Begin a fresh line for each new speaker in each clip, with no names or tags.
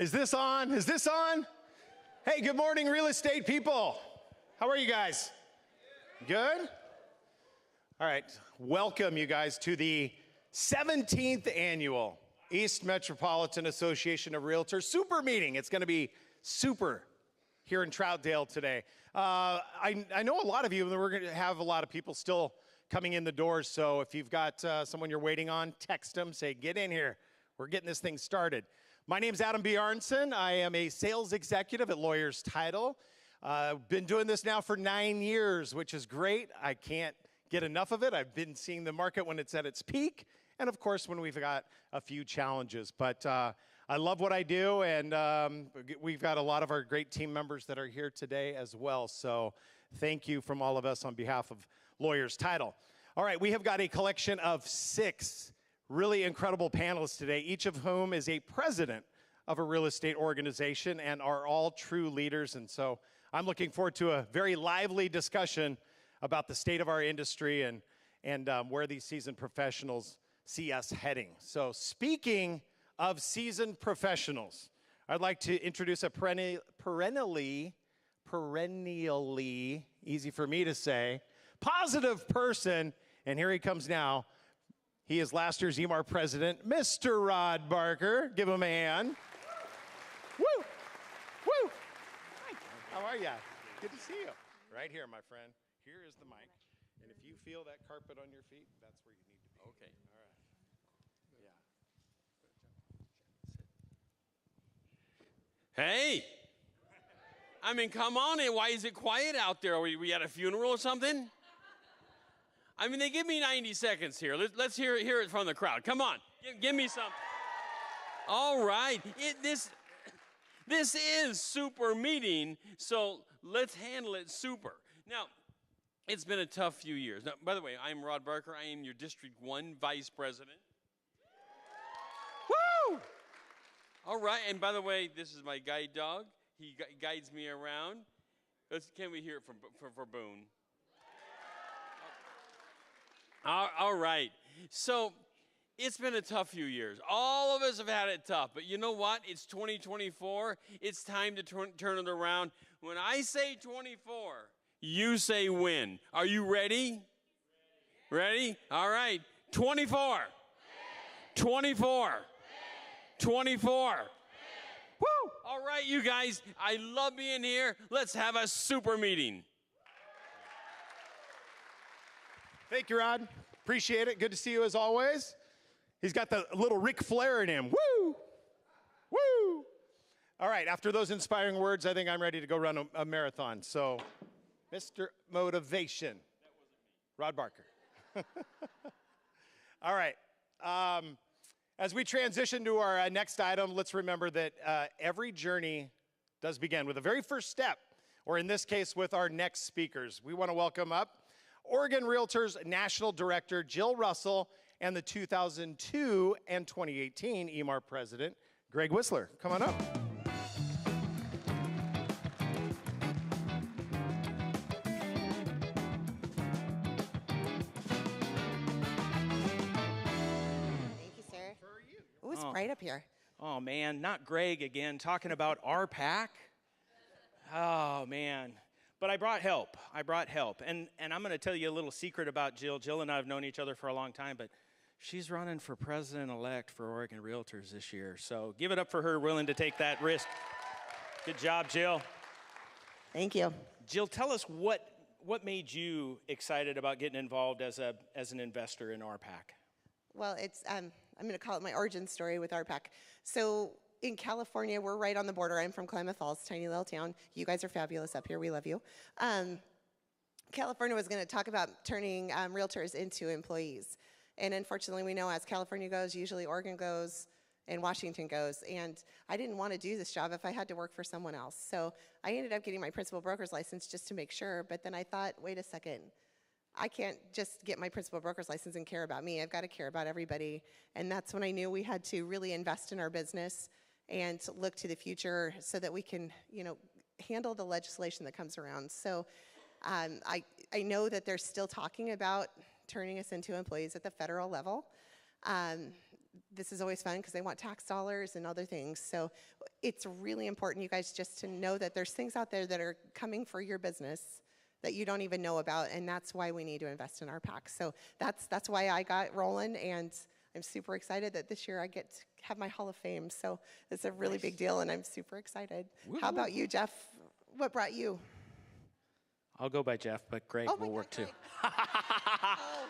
Is this on? Is this on? Hey, good morning, real estate people. How are you guys? Good? All right, welcome you guys to the 17th annual East Metropolitan Association of Realtors Super Meeting. It's gonna be super here in Troutdale today. I know a lot of you, and we're gonna have a lot of people still coming in the doors, so if you've got someone you're waiting on, text them, say, get in here. We're getting this thing started. My name's Adam B. Arnson. I am a sales executive at Lawyers Title. Been doing this now for 9 years, which is great. I can't get enough of it. I've been seeing the market when it's at its peak, and of course when we've got a few challenges. But I love what I do, and we've got a lot of our great team members that are here today as well. So thank you from all of us on behalf of Lawyers Title. All right, we have got a collection of 6 really incredible panelists today, each of whom is a president of a real estate organization and are all true leaders. And so I'm looking forward to a very lively discussion about the state of our industry and where these seasoned professionals see us heading. So speaking of seasoned professionals, I'd like to introduce a perennially, easy for me to say, positive person, and here he comes now. He is last year's Emar president, Mr. Rod Barker. Give him a hand. Woo! Woo! Hi. How are you? Good to see you. Right here, my friend. Here is the mic. And if you feel that carpet on your feet, that's where you need to be. Okay. All right. Yeah.
Hey! I mean, come on in. Why is it quiet out there? Are we at a funeral or something? I mean, they give me 90 seconds here. Let's hear it from the crowd. Come on, give me some. All right, this is super meeting, so let's handle it super. Now, it's been a tough few years. Now, by the way, I'm Rod Barker. I am your District 1 Vice President. Woo! All right, and by the way, this is my guide dog. He guides me around. Can we hear it for Boone? All right, so it's been a tough few years. All of us have had it tough, but you know what? It's 2024. It's time to turn it around. When I say 24, you say when. Are you ready? Ready? All right, 24. 24. 24. Woo! All right, you guys, I love being here. Let's have a super meeting.
Thank you, Rod. Appreciate it. Good to see you as always. He's got the little Ric Flair in him. Woo! Woo! All right, after those inspiring words, I think I'm ready to go run a marathon. So, Mr. Motivation. Rod Barker. All right. As we transition to our next item, let's remember that every journey does begin with the very first step, or in this case, with our next speakers. We want to welcome up Oregon Realtors National Director Jill Russell and the 2002 and 2018 Emar President Greg Whistler. Come on up.
Thank you, sir. Oh, it's bright up here.
Oh, man, not Greg again, talking about our pack. Oh, man. But I brought help. And I'm going to tell you a little secret about Jill. Jill and I have known each other for a long time, but she's running for president-elect for Oregon Realtors this year. So give it up for her, willing to take that risk. Good job, Jill.
Thank you.
Jill, tell us what made you excited about getting involved as an investor in RPAC?
Well, it's I'm going to call it my origin story with RPAC. So in California, we're right on the border. I'm from Klamath Falls, tiny little town. You guys are fabulous up here. We love you. California was going to talk about turning realtors into employees. And unfortunately, we know as California goes, usually Oregon goes and Washington goes. And I didn't want to do this job if I had to work for someone else. So I ended up getting my principal broker's license just to make sure. But then I thought, wait a second. I can't just get my principal broker's license and care about me. I've got to care about everybody. And that's when I knew we had to really invest in our business and look to the future so that we can, handle the legislation that comes around. So I know that they're still talking about turning us into employees at the federal level. This is always fun because they want tax dollars and other things. So it's really important, you guys, just to know that there's things out there that are coming for your business that you don't even know about, and that's why we need to invest in our PAC. So that's why I got rolling, and I'm super excited that this year I get to have my Hall of Fame. So it's a really big deal, and I'm super excited. How about you, Jeff? What brought you?
I'll go by Jeff, but Greg
Oh, my
will
God,
work too.
Greg. Oh.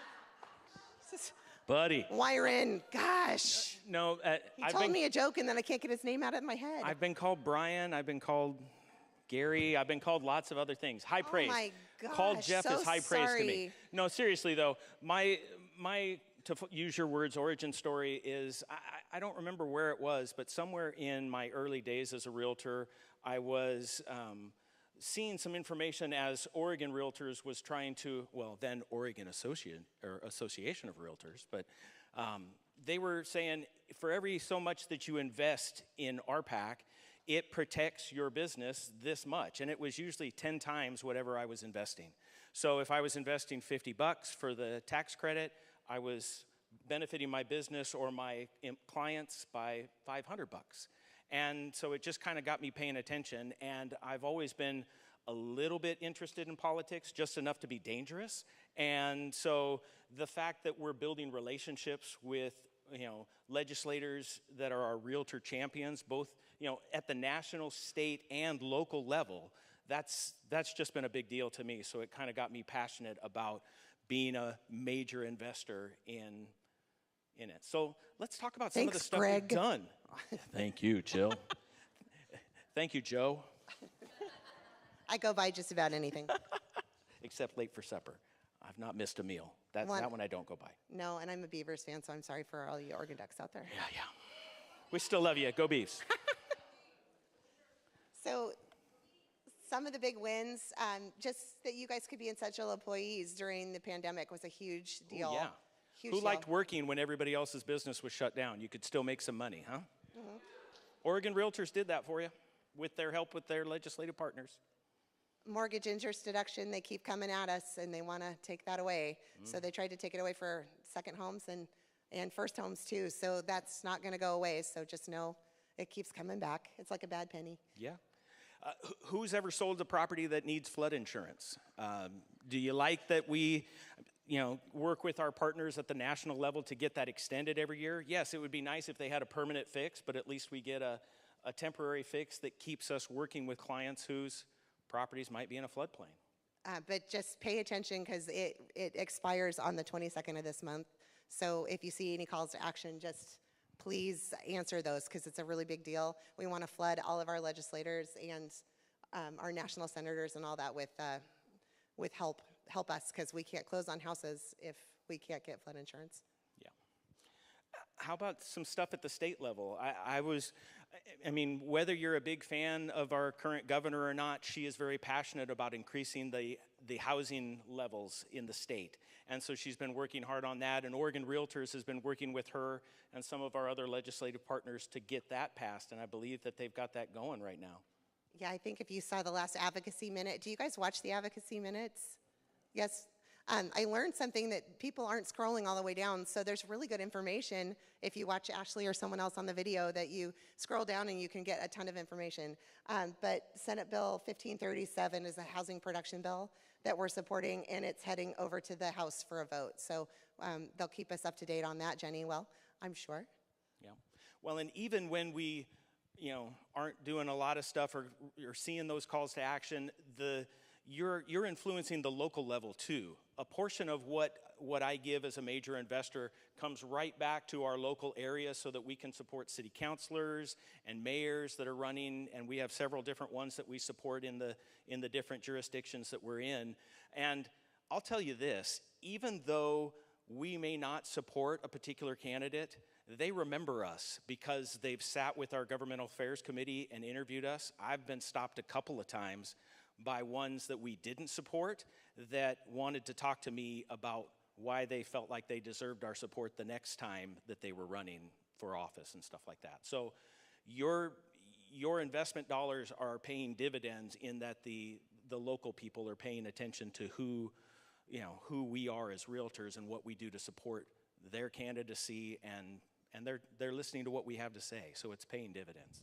Buddy.
Wyron, gosh.
No,
He told me a joke, and then I can't get his name out of my head.
I've been called Brian. I've been called Gary. I've been called lots of other things. High praise.
Oh, my gosh.
Called Jeff
so
is high praise to me.
sorry.
No, seriously, though, my to use your words, origin story is, I don't remember where it was, but somewhere in my early days as a realtor, I was seeing some information as Oregon Realtors was trying to, well, then Oregon Association of Realtors, but they were saying for every so much that you invest in RPAC, it protects your business this much. And it was usually 10 times whatever I was investing. So if I was investing $50 for the tax credit, I was benefiting my business or my clients by $500. And so it just kind of got me paying attention. And I've always been a little bit interested in politics, just enough to be dangerous. And so the fact that we're building relationships with, legislators that are our realtor champions, both, at the national, state, and local level, that's just been a big deal to me. So it kind of got me passionate about being a major investor in it. So let's talk about some of the stuff
Greg.
we've done. Thank you, Jill. Thank you, Joe.
I go by just about anything.
Except late for supper. I've not missed a meal. That one I don't go by.
No, and I'm a Beavers fan, so I'm sorry for all you Oregon Ducks out there.
Yeah. We still love you. Go Beavs.
So some of the big wins, just that you guys could be essential employees during the pandemic was a huge deal.
Ooh, yeah.
Huge
Who
deal.
liked working when everybody else's business was shut down? You could still make some money, huh? Mm-hmm. Oregon Realtors did that for you with their help with their legislative partners.
Mortgage interest deduction, they keep coming at us, and they want to take that away. So they tried to take it away for second homes and first homes too. So that's not going to go away. So just know it keeps coming back. It's like a bad penny.
Yeah. Who's ever sold a property that needs flood insurance? Do you like that we, work with our partners at the national level to get that extended every year? Yes, it would be nice if they had a permanent fix, but at least we get a temporary fix that keeps us working with clients whose properties might be in a floodplain.
But just pay attention because it expires on the 22nd of this month. So if you see any calls to action, just please answer those because it's a really big deal. We want to flood all of our legislators and our national senators and all that with help us because we can't close on houses if we can't get flood insurance.
Yeah. How about some stuff at the state level? Whether you're a big fan of our current governor or not, she is very passionate about increasing the housing levels in the state. And so she's been working hard on that, and Oregon Realtors has been working with her and some of our other legislative partners to get that passed, and I believe that they've got that going right now.
Yeah, I think if you saw the last Advocacy Minute, do you guys watch the Advocacy Minutes? Yes. I learned something that people aren't scrolling all the way down, so there's really good information if you watch Ashley or someone else on the video that you scroll down and you can get a ton of information. But Senate Bill 1537 is a housing production bill that we're supporting, and it's heading over to the House for a vote. So they'll keep us up to date on that, Jenny. Well, I'm sure.
Yeah. Well, and even when we, aren't doing a lot of stuff or seeing those calls to action, you're influencing the local level too. A portion of what I give as a major investor comes right back to our local area so that we can support city councilors and mayors that are running, and we have several different ones that we support in the different jurisdictions that we're in. And I'll tell you this, even though we may not support a particular candidate, they remember us because they've sat with our governmental affairs committee and interviewed us. I've been stopped a couple of times by ones that we didn't support that wanted to talk to me about why they felt like they deserved our support the next time that they were running for office and stuff like that. So your investment dollars are paying dividends in that the local people are paying attention to who we are as realtors and what we do to support their candidacy, and they're listening to what we have to say. So it's paying dividends.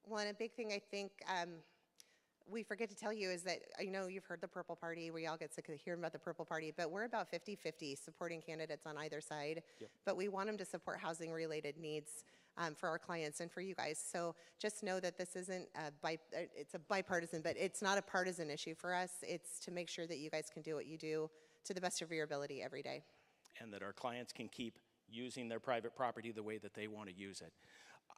Well, and a big thing I think we forget to tell you is that I know you've heard the Purple Party. We all get sick of hearing about the Purple Party, but we're about 50-50 supporting candidates on either side.
Yep.
But we want them to support housing-related needs for our clients and for you guys. So just know that this isn't it's a bipartisan, but it's not a partisan issue for us. It's to make sure that you guys can do what you do to the best of your ability every day.
And that our clients can keep using their private property the way that they want to use it.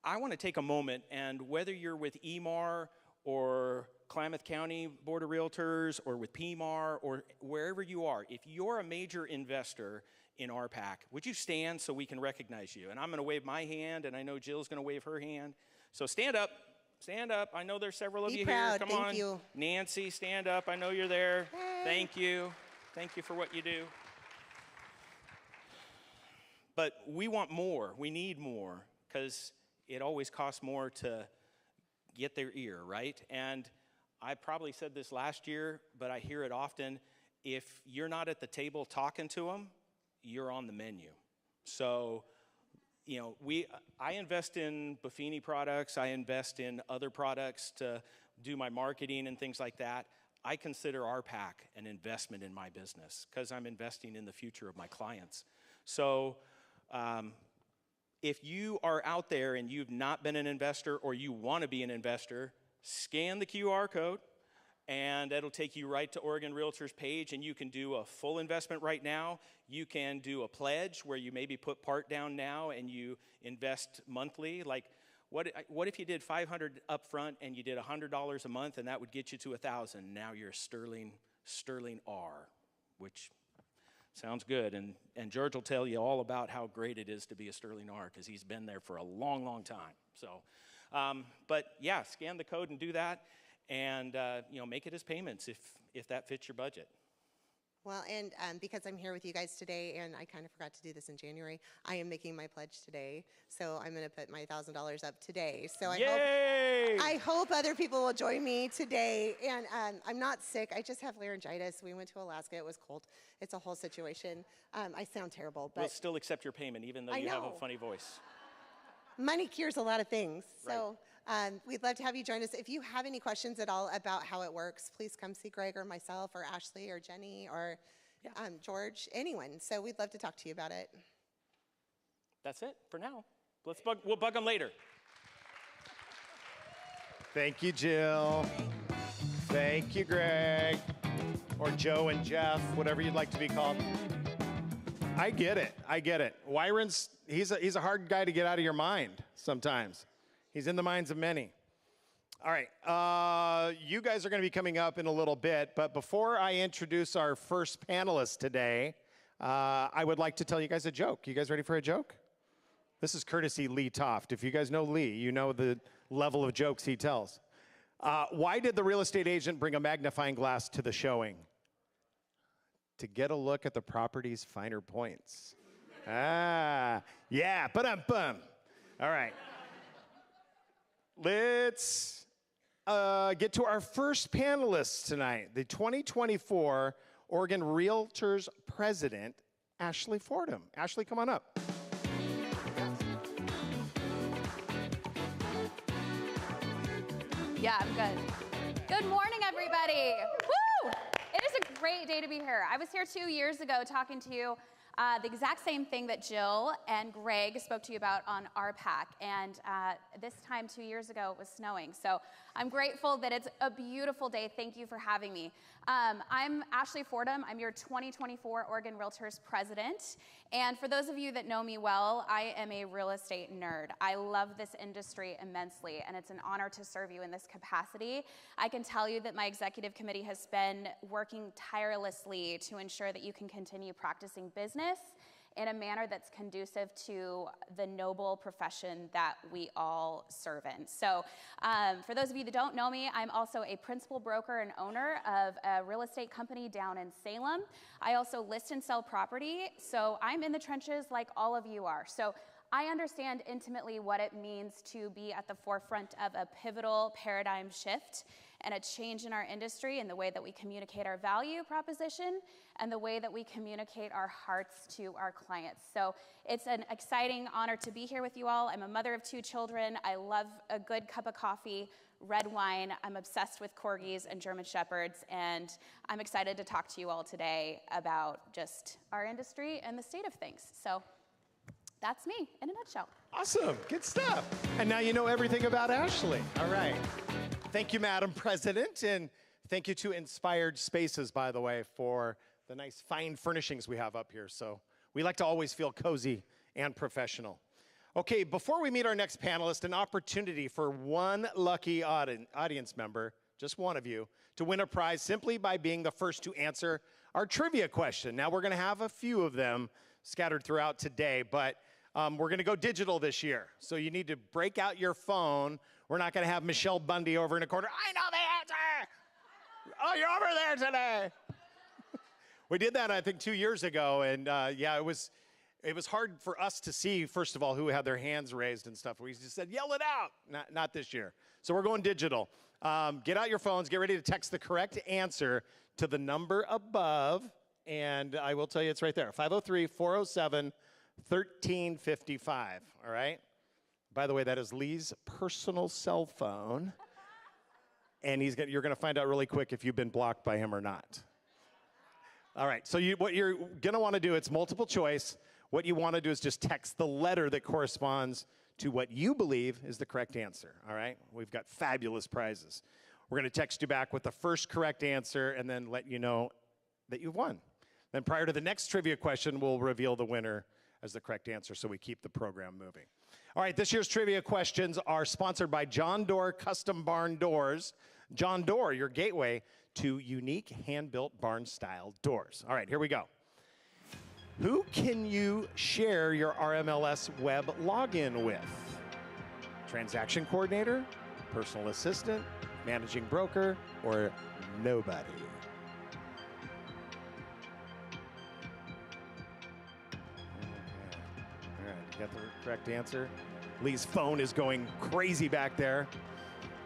I want to take a moment, and whether you're with Emar or Klamath County Board of Realtors or with PMAR or wherever you are, if you're a major investor in RPAC, would you stand so we can recognize you? And I'm going to wave my hand, and I know Jill's going to wave her hand. So stand up. Stand up. I know there's several of
Be
you
proud.
here. Come
Thank
on.
you.
Nancy, stand up. I know you're there.
Hey.
Thank you. Thank you for what you do. But we want more. We need more, because it always costs more to get their ear, right? And I probably said this last year, but I hear it often. If you're not at the table talking to them, you're on the menu. So, you know, I invest in Buffini products. I invest in other products to do my marketing and things like that. I consider RPAC an investment in my business because I'm investing in the future of my clients. So, if you are out there and you've not been an investor or you want to be an investor, scan the QR code and it'll take you right to Oregon Realtors page, and you can do a full investment right now. You can do a pledge where you maybe put part down now and you invest monthly. Like what if you did $500 up front and you did $100 a month, and that would get you to $1,000. Now you're a Sterling R, which sounds good, and George will tell you all about how great it is to be a Sterling R because he's been there for a long, long time. So, but yeah, scan the code and do that, and you know, make it as payments if that fits your budget.
Well, and because I'm here with you guys today, and I kind of forgot to do this in January, I am making my pledge today. So I'm going to put my $1,000 up today. So I hope other people will join me today. And I'm not sick. I just have laryngitis. We went to Alaska. It was cold. It's a whole situation. I sound terrible, but
we'll still accept your payment, even though you have a funny voice.
Money cures a lot of things.
Right.
So we'd love to have you join us. If you have any questions at all about how it works, please come see Greg or myself or Ashley or Jenny or George, anyone. So we'd love to talk to you about it.
That's it for now. We'll bug them later.
Thank you, Jill. Thank you, Greg. Or Joe and Jeff, whatever you'd like to be called. I get it. Wyron's, he's a hard guy to get out of your mind sometimes. He's in the minds of many. All right, you guys are going to be coming up in a little bit, but before I introduce our first panelist today, I would like to tell you guys a joke. You guys ready for a joke? This is courtesy Lee Toft. If you guys know Lee, you know the level of jokes he tells. Why did the real estate agent bring a magnifying glass to the showing? To get a look at the property's finer points. Yeah, ba-dum-bum. All right. Let's get to our first panelist tonight, the 2024 Oregon Realtors President, Ashley Fordham. Ashley, come on up.
Yeah, I'm good. Good morning, everybody. Woo! It is a great day to be here. I was here 2 years ago talking to you the exact same thing that Jill and Greg spoke to you about on RPAC, and this time 2 years ago it was snowing. So I'm grateful that it's a beautiful day. Thank you for having me. I'm Ashley Fordham. I'm your 2024 Oregon Realtors President, and for those of you that know me well, I am a real estate nerd. I love this industry immensely, and it's an honor to serve you in this capacity. I can tell you that my executive committee has been working tirelessly to ensure that you can continue practicing business in a manner that's conducive to the noble profession that we all serve in. So for those of you that don't know me, I'm also a principal broker and owner of a real estate company down in Salem. I also list and sell property, so I'm in the trenches like all of you are. So I understand intimately what it means to be at the forefront of a pivotal paradigm shift and a change in our industry in the way that we communicate our value proposition and the way that we communicate our hearts to our clients. So it's an exciting honor to be here with you all. I'm a mother of 2 children. I love a good cup of coffee, red wine. I'm obsessed with corgis and German shepherds, and I'm excited to talk to you all today about just our industry and the state of things. So that's me in a nutshell.
Awesome, good stuff. And now you know everything about Ashley. All right. Thank you, Madam President, and thank you to Inspired Spaces, by the way, for the nice fine furnishings we have up here. So we like to always feel cozy and professional. Okay, before we meet our next panelist, an opportunity for one lucky audience member, just one of you, to win a prize simply by being the first to answer our trivia question. Now, we're going to have a few of them scattered throughout today, but we're going to go digital this year. So you need to break out your phone. We're not going to have Michelle Bundy over in a corner. I know the answer. Oh, you're over there today. We did that, I think, 2 years ago, and yeah, it was hard for us to see, first of all, who had their hands raised and stuff. We just said, yell it out. Not this year. So we're going digital. Get out your phones. Get ready to text the correct answer to the number above, and I will tell you it's right there, 503-407-1355, all right? By the way, that is Lee's personal cell phone, and you're going to find out really quick if you've been blocked by him or not. All right, so what you're going to want to do, it's multiple choice. What you want to do is just text the letter that corresponds to what you believe is the correct answer, all right? We've got fabulous prizes. We're going to text you back with the first correct answer and then let you know that you've won. Then prior to the next trivia question, we'll reveal the winner as the correct answer so we keep the program moving. All right, this year's trivia questions are sponsored by John Doerr Custom Barn Doors. John Doerr, your gateway to unique hand-built barn-style doors. All right, here we go. Who can you share your RMLS web login with? Transaction coordinator, personal assistant, managing broker, or nobody? All right, you got the correct answer. Lee's phone is going crazy back there.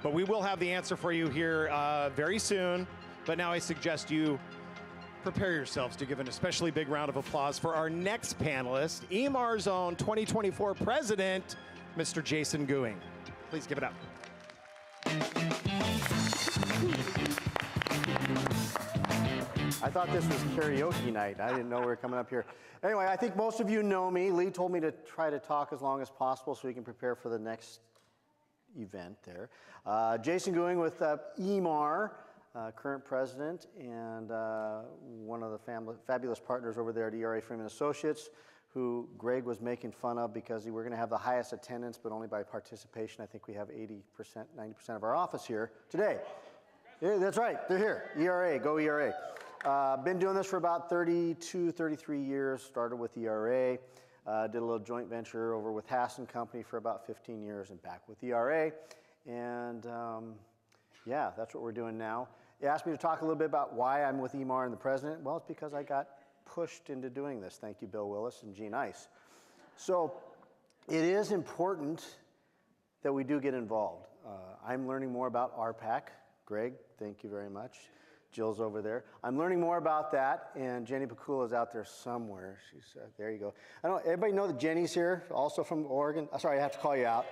But we will have the answer for you here very soon. But now I suggest you prepare yourselves to give an especially big round of applause for our next panelist, Emar's own 2024 president, Mr. Jason Gooing. Please give it up.
I thought this was karaoke night. I didn't know we were coming up here. Anyway, I think most of you know me. Lee told me to try to talk as long as possible so we can prepare for the next event there. Jason Gooing with Emar, current president and one of the fabulous partners over there at ERA Freeman Associates, who Greg was making fun of because we're going to have the highest attendance, but only by participation. I think we have 80%, 90% of our office here today. Yeah, that's right, they're here. ERA, go ERA. Been doing this for about 32, 33 years, started with ERA. Did a little joint venture over with Hass & Company for about 15 years and back with ERA. And yeah, that's what we're doing now. You asked me to talk a little bit about why I'm with Emar and the president. Well, it's because I got pushed into doing this. Thank you, Bill Willis and Gene Ice. So it is important that we do get involved. I'm learning more about RPAC. Greg, thank you very much. Jill's over there. I'm learning more about that, and Jenny Pakula is out there somewhere. She's there you go. Everybody know that Jenny's here, also from Oregon? Sorry, I have to call you out.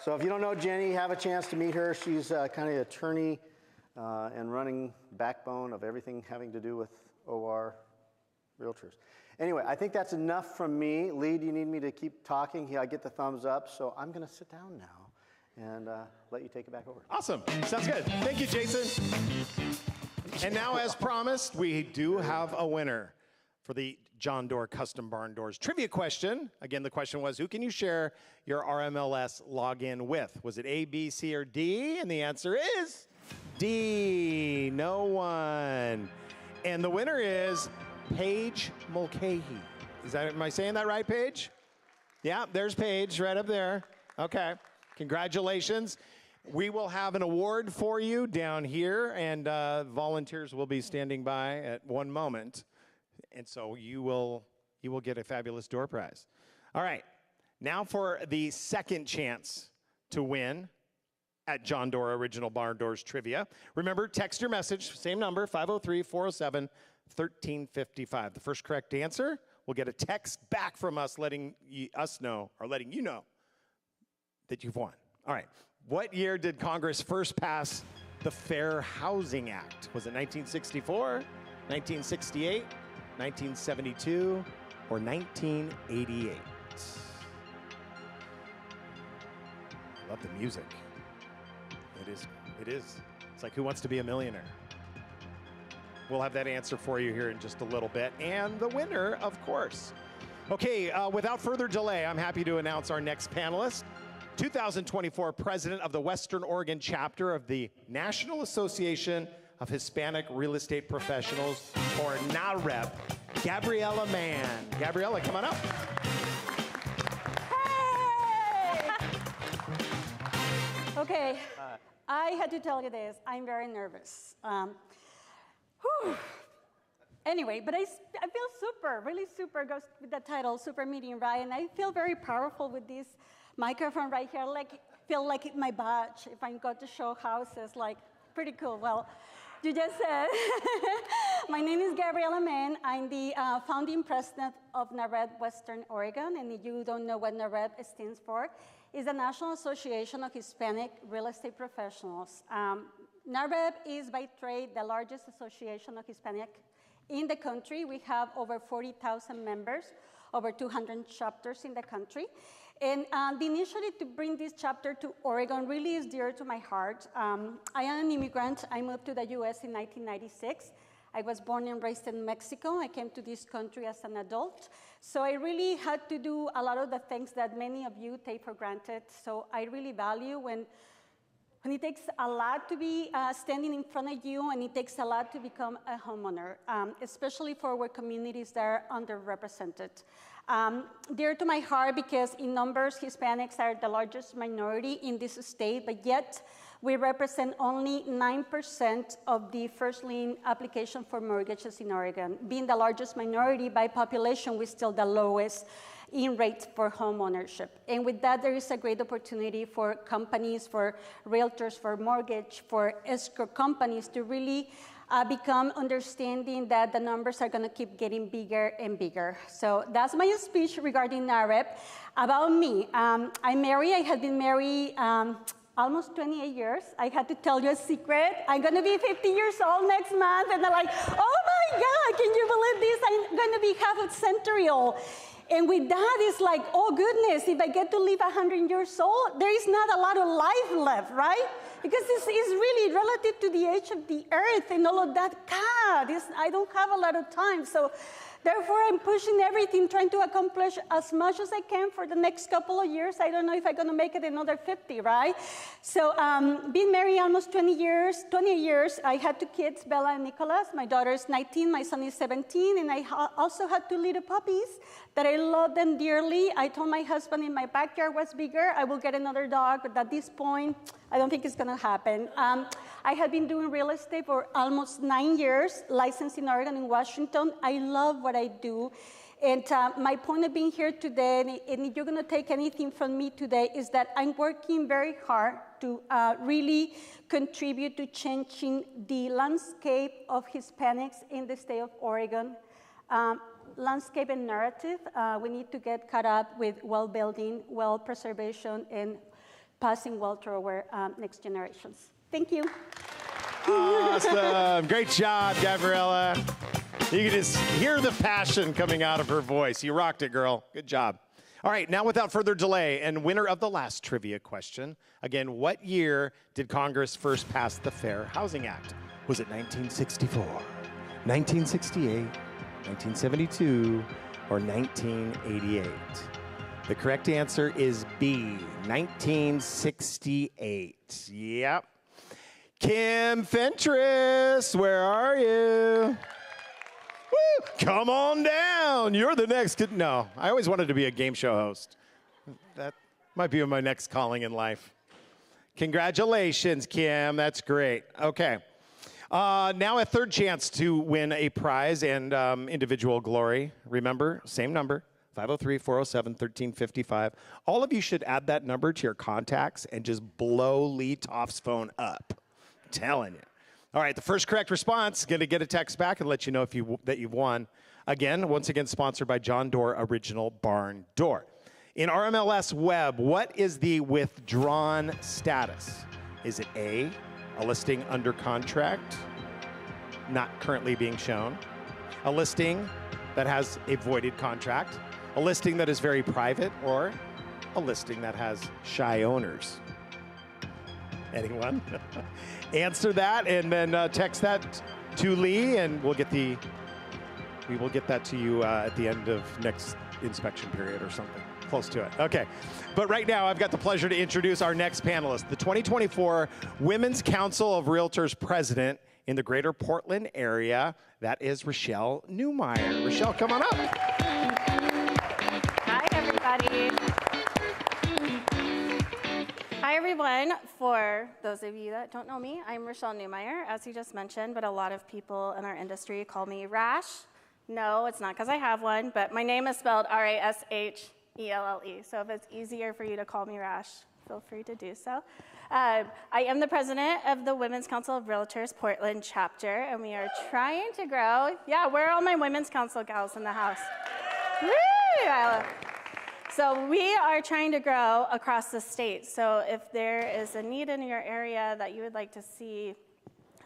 So if you don't know Jenny, have a chance to meet her. She's kind of an attorney and running backbone of everything having to do with OR realtors. Anyway, I think that's enough from me. Lee, do you need me to keep talking? I get the thumbs up, so I'm going to sit down now and let you take it back over.
Awesome. Sounds good. Thank you, Jason. And now, as promised, we do have a winner for the John Doerr Custom Barn Doors trivia question. Again, the question was, who can you share your RMLS login with? Was it A, B, C, or D? And the answer is D. No one. And the winner is Paige Mulcahy. Am I saying that right, Paige? Yeah, there's Paige right up there. Okay. Congratulations. We will have an award for you down here, and volunteers will be standing by at one moment. And so you will get a fabulous door prize. All right. Now for the second chance to win at John Doerr Original Barn Doors Trivia. Remember, text your message, same number, 503-407-1355. The first correct answer will get a text back from us letting you know that you've won. All right. What year did Congress first pass the Fair Housing Act? Was it 1964, 1968, 1972, or 1988? I love the music. It is. It's like Who Wants to Be a Millionaire? We'll have that answer for you here in just a little bit. And the winner, of course. Okay, without further delay, I'm happy to announce our next panelist, 2024 President of the Western Oregon chapter of the National Association of Hispanic Real Estate Professionals, or NAREP, Gabriela Mann. Gabriela, come on up.
Okay, I had to tell you this. I'm very nervous. Anyway, but I feel super, really super, goes with the title, Super Meeting, right? And I feel very powerful with this microphone right here. Feel like my badge if I go to show houses, like pretty cool. Well, you just said. My name is Gabriela Mann. I'm the founding president of NAREP Western Oregon. And if you don't know what NAREP stands for, it's the National Association of Hispanic Real Estate Professionals. NAREP is by trade the largest association of Hispanic in the country. We have over 40,000 members, over 200 chapters in the country. And the initiative to bring this chapter to Oregon really is dear to my heart. I am an immigrant. I moved to the US in 1996. I was born and raised in Mexico. I came to this country as an adult. So I really had to do a lot of the things that many of you take for granted. So I really value when it takes a lot to be standing in front of you, and it takes a lot to become a homeowner, especially for our communities that are underrepresented. Dear to my heart because in numbers, Hispanics are the largest minority in this state, but yet we represent only 9% of the first lien application for mortgages in Oregon. Being the largest minority by population, we're still the lowest in rates for home ownership. And with that, there is a great opportunity for companies, for realtors, for mortgage, for escrow companies to really become understanding that the numbers are gonna keep getting bigger and bigger. So that's my speech regarding NAREP. About me, I'm married. I have been married almost 28 years. I had to tell you a secret. I'm gonna be 50 years old next month, and they're like, oh my God, can you believe this? I'm gonna be half a century old. And with that, it's like, oh goodness, if I get to live 100 years old, there is not a lot of life left, right? Because this is really relative to the age of the earth and all of that. God, I don't have a lot of time. So therefore, I'm pushing everything, trying to accomplish as much as I can for the next couple of years. I don't know if I'm gonna make it another 50, right? So been married almost 20 years. I had 2 kids, Bella and Nicholas. My daughter is 19, my son is 17, and I also had 2 little puppies that I love them dearly. I told my husband if my backyard was bigger, I will get another dog, but at this point, I don't think it's gonna happen. I have been doing real estate for almost 9 years, licensed in Oregon and Washington. I love what I do. And my point of being here today, and if you're gonna take anything from me today, is that I'm working very hard to really contribute to changing the landscape of Hispanics in the state of Oregon. Landscape and narrative, we need to get caught up with well building, well preservation, and passing well to our next generations. Thank you.
Awesome. Great job, Gabriela. You can just hear the passion coming out of her voice. You rocked it, girl. Good job. All right, now without further delay, and winner of the last trivia question, again, what year did Congress first pass the Fair Housing Act? Was it 1964, 1968, 1972, or 1988? The correct answer is B, 1968. Yep. Kim Fentress, where are you? Woo! Come on down. You're the next. No, I always wanted to be a game show host. That might be my next calling in life. Congratulations, Kim. That's great. Okay. Now a third chance to win a prize and individual glory. Remember, same number, 503-407-1355. All of you should add that number to your contacts and just blow Lee Toff's phone up. I'm telling you. All right, the first correct response is going to get a text back and let you know that you've won. Again, once again, sponsored by John Doerr Original Barn Door. In RMLS Web, what is the withdrawn status? Is it A, a listing under contract, not currently being shown, a listing that has a voided contract, a listing that is very private, or a listing that has shy owners? Anyone? Answer that and then text that to Lee, and we will get that to you at the end of next inspection period or something close to it. Okay, but right now I've got the pleasure to introduce our next panelist, the 2024 Women's Council of Realtors President in the Greater Portland area. That is Rochelle Newmeyer. Rochelle, come on up.
Hi, everybody. Hi, everyone. For those of you that don't know me, I'm Rochelle Newmeyer, as you just mentioned, but a lot of people in our industry call me Rash. No, it's not because I have one, but my name is spelled R-A-S-H-E-L-L-E. So if it's easier for you to call me Rash, feel free to do so. I am the president of the Women's Council of Realtors Portland chapter, and we are trying to grow. Yeah, where are all my Women's Council gals in the house? Woo! So we are trying to grow across the state. So if there is a need in your area that you would like to see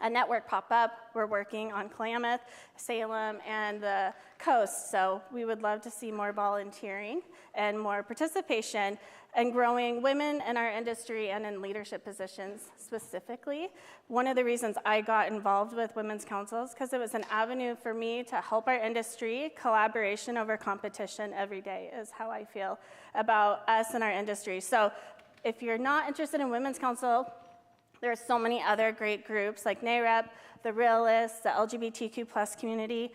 a network pop up, we're working on Klamath, Salem, and the coast. So we would love to see more volunteering and more participation and growing women in our industry and in leadership positions specifically. One of the reasons I got involved with women's councils because it was an avenue for me to help our industry. Collaboration over competition every day is how I feel about us and our industry. So if you're not interested in women's council, there are so many other great groups like NAREP, the Realists, the LGBTQ plus community,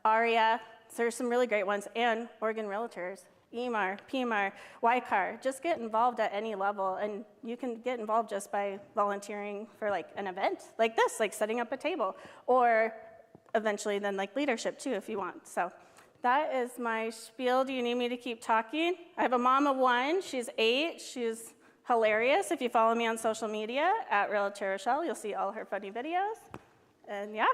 ARIA. So there's some really great ones, and Oregon Realtors, Emar, PMAR, YCAR. Just get involved at any level, and you can get involved just by volunteering for like an event like this, like setting up a table, or eventually then like leadership too if you want. So that is my spiel. Do you need me to keep talking? I have a mom of one. She's 8. She's hilarious. If you follow me on social media at Realtor Rochelle, you'll see all her funny videos. And yeah,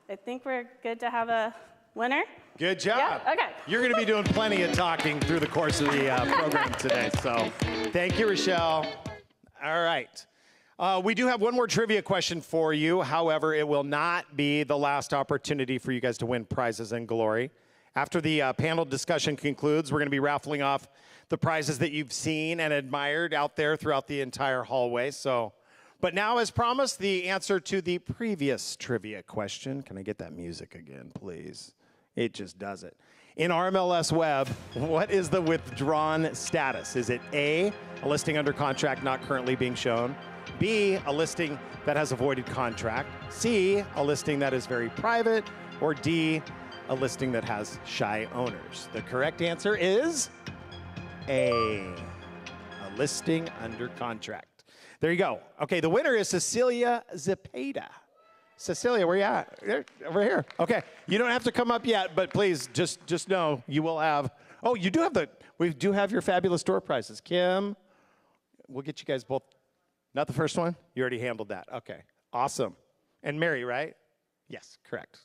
I think we're good to have a winner.
Good job.
Yeah? Okay.
You're going to be doing plenty of talking through the course of the program today. So thank you, Rochelle. All right. We do have one more trivia question for you. However, it will not be the last opportunity for you guys to win prizes and glory. After the panel discussion concludes, we're going to be raffling off the prizes that you've seen and admired out there throughout the entire hallway. But now, as promised, the answer to the previous trivia question. Can I get that music again, please? It just does it. In RMLS Web, what is the withdrawn status? Is it A, a listing under contract not currently being shown? B, a listing that has a voided contract? C, a listing that is very private? Or D, a listing that has shy owners? The correct answer is A listing under contract. There you go. Okay, the winner is Cecilia Zepeda. Cecilia, where you at? There, over here. Okay, you don't have to come up yet, but please just know you will have. Oh, you do have we do have your fabulous door prizes. Kim, we'll get you guys both. Not the first one? You already handled that. Okay, awesome. And Mary, right? Yes, correct.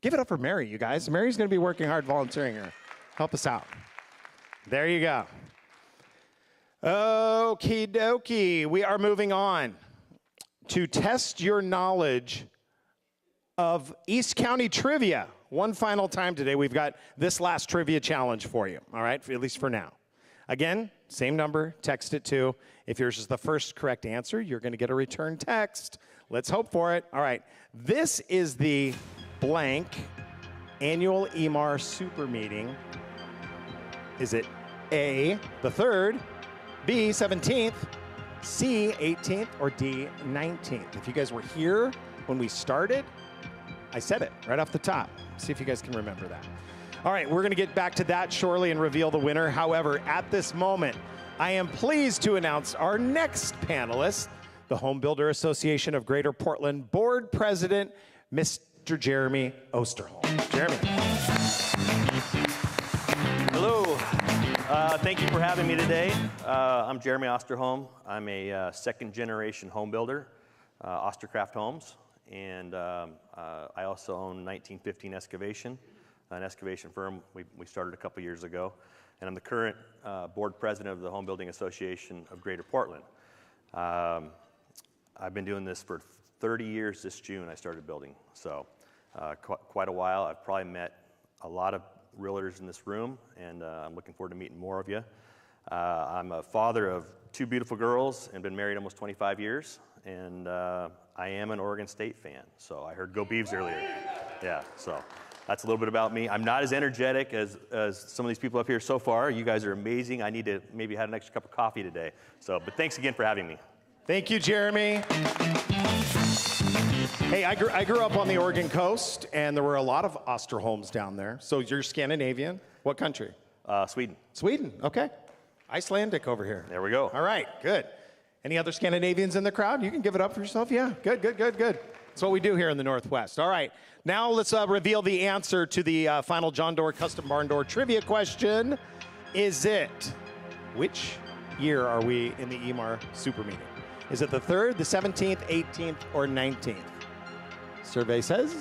Give it up for Mary, you guys. Mary's going to be working hard volunteering her. Help us out. There you go. Okie dokie. We are moving on to test your knowledge of East County trivia. One final time today. We've got this last trivia challenge for you, all right, at least for now. Again, same number, text it to. If yours is the first correct answer, you're going to get a return text. Let's hope for it. All right. This is the blank annual Emar super meeting. Is it A, the 3rd, B, 17th, C, 18th, or D, 19th? If you guys were here when we started, I said it right off the top. See if you guys can remember that. All right, we're going to get back to that shortly and reveal the winner. However, at this moment, I am pleased to announce our next panelist, the Home Builder Association of Greater Portland Board President, Mr. Jeremy Osterholm. Jeremy.
Hello. Thank you for having me today. I'm Jeremy Osterholm. I'm a second-generation home builder, Ostercraft Homes, and I also own 1915 Excavation, an excavation firm we started a couple years ago, and I'm the current board president of the Home Building Association of Greater Portland. I've been doing this for 30 years this June. I started building, so quite a while. I've probably met a lot of realtors in this room, and I'm looking forward to meeting more of you. I'm a father of 2 beautiful girls and been married almost 25 years, and I am an Oregon State fan, so I heard Go Beavs earlier. Yeah, so that's a little bit about me. I'm not as energetic as some of these people up here so far. You guys are amazing. I need to maybe have an extra cup of coffee today. But thanks again for having me.
Thank you, Jeremy. Hey, I grew up on the Oregon coast, and there were a lot of Osterholms down there. So you're Scandinavian. What country?
Sweden.
Sweden, okay. Icelandic over here.
There we go.
All right, good. Any other Scandinavians in the crowd? You can give it up for yourself. Yeah, good. That's what we do here in the Northwest. All right, now let's reveal the answer to the final John Doerr Custom Barn Door trivia question. Which year are we in the Emar Super Meeting? Is it the 3rd, the 17th, 18th, or 19th? Survey says,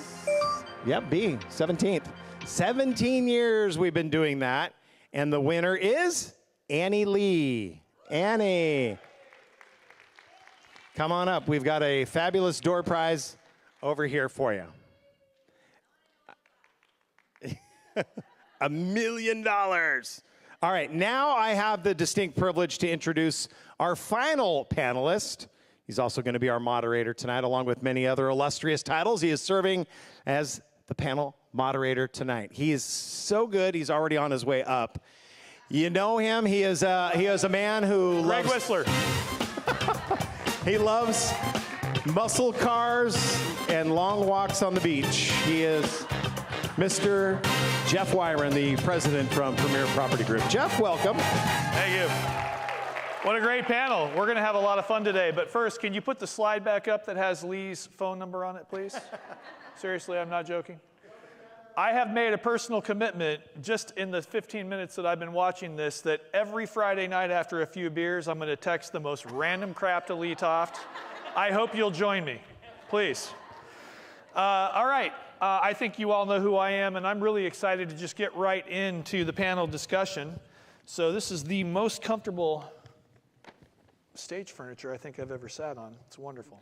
yep, B, 17th. 17 years we've been doing that, and the winner is Annie Lee. Annie, come on up. We've got a fabulous door prize over here for you. $1 million. All right, now I have the distinct privilege to introduce our final panelist. He's also going to be our moderator tonight, along with many other illustrious titles. He is serving as the panel moderator tonight. He is so good, he's already on his way up. You know him, he is a man who
Greg
loves...
Whistler.
He loves muscle cars and long walks on the beach. He is Mr. Jeff Wyron, the president from Premier Property Group. Jeff, welcome.
Thank you. What a great panel. We're going to have a lot of fun today. But first, can you put the slide back up that has Lee's phone number on it, please? Seriously, I'm not joking. I have made a personal commitment just in the 15 minutes that I've been watching this that every Friday night after a few beers, I'm going to text the most random crap to Lee Toft. I hope you'll join me, please. All right. I think you all know who I am, and I'm really excited to just get right into the panel discussion. So this is the most comfortable stage furniture I think I've ever sat on. It's wonderful.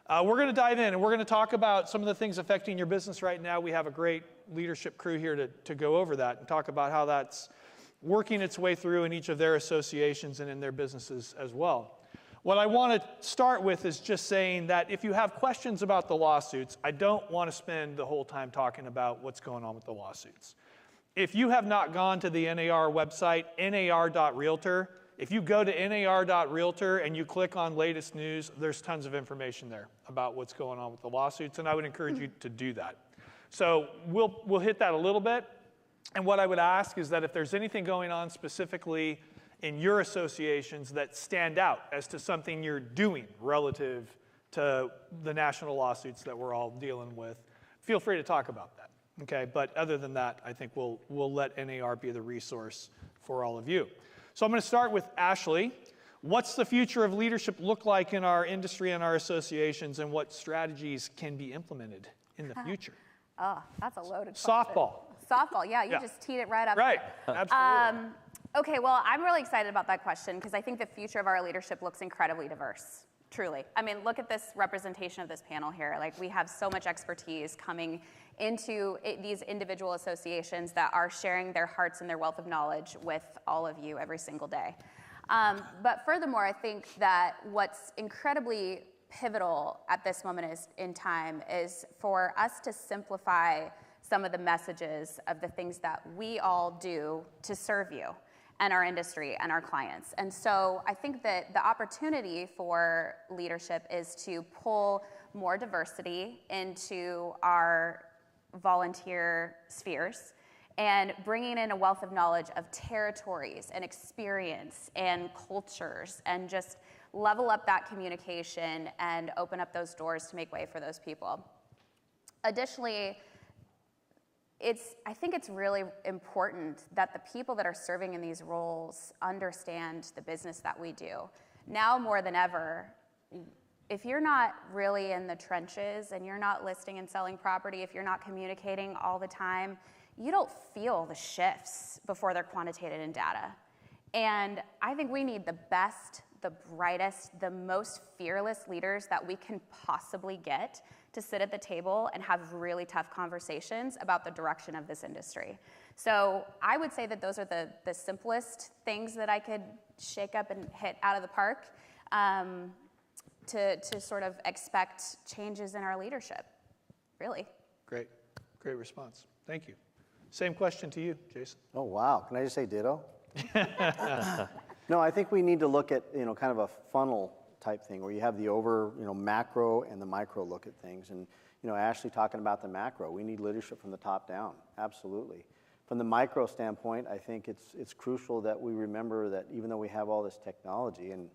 We're going to dive in, and we're going to talk about some of the things affecting your business right now. We have a great leadership crew here to go over that and talk about how that's working its way through in each of their associations and in their businesses as well. What I want to start with is just saying that if you have questions about the lawsuits, I don't want to spend the whole time talking about what's going on with the lawsuits. If you have not gone to the NAR website, nar.realtor, if you go to nar.realtor and you click on latest news, there's tons of information there about what's going on with the lawsuits, and I would encourage you to do that. So we'll hit that a little bit, and what I would ask is that if there's anything going on specifically in your associations that stand out as to something you're doing relative to the national lawsuits that we're all dealing with, feel free to talk about that, okay? But other than that, I think we'll let NAR be the resource for all of you. So I'm going to start with Ashley. What's the future of leadership look like in our industry and our associations, and what strategies can be implemented in the future?
Oh, that's a loaded
Softball.
Softball, yeah, you just teed it right up.
Right, absolutely.
Okay, well, I'm really excited about that question because I think the future of our leadership looks incredibly diverse, truly. I mean, look at this representation of this panel here. Like, we have so much expertise coming into these individual associations that are sharing their hearts and their wealth of knowledge with all of you every single day. But furthermore, I think that what's incredibly pivotal at this moment in time is for us to simplify some of the messages of the things that we all do to serve you and our industry and our clients. And so I think that the opportunity for leadership is to pull more diversity into our volunteer spheres and bringing in a wealth of knowledge of territories and experience and cultures, and just level up that communication and open up those doors to make way for those people. Additionally, I think it's really important that the people that are serving in these roles understand the business that we do. Now more than ever, if you're not really in the trenches and you're not listing and selling property, if you're not communicating all the time, you don't feel the shifts before they're quantitated in data. And I think we need the best, the brightest, the most fearless leaders that we can possibly get to sit at the table and have really tough conversations about the direction of this industry. So I would say that those are the simplest things that I could shake up and hit out of the park to sort of expect changes in our leadership, really.
Great response. Thank you. Same question to you, Jason.
Oh, wow. Can I just say ditto? No, I think we need to look at, kind of a funnel type thing where you have the macro and the micro look at things. And, Ashley talking about the macro, we need leadership from the top down, absolutely. From the micro standpoint, I think it's crucial that we remember that even though we have all this technology, and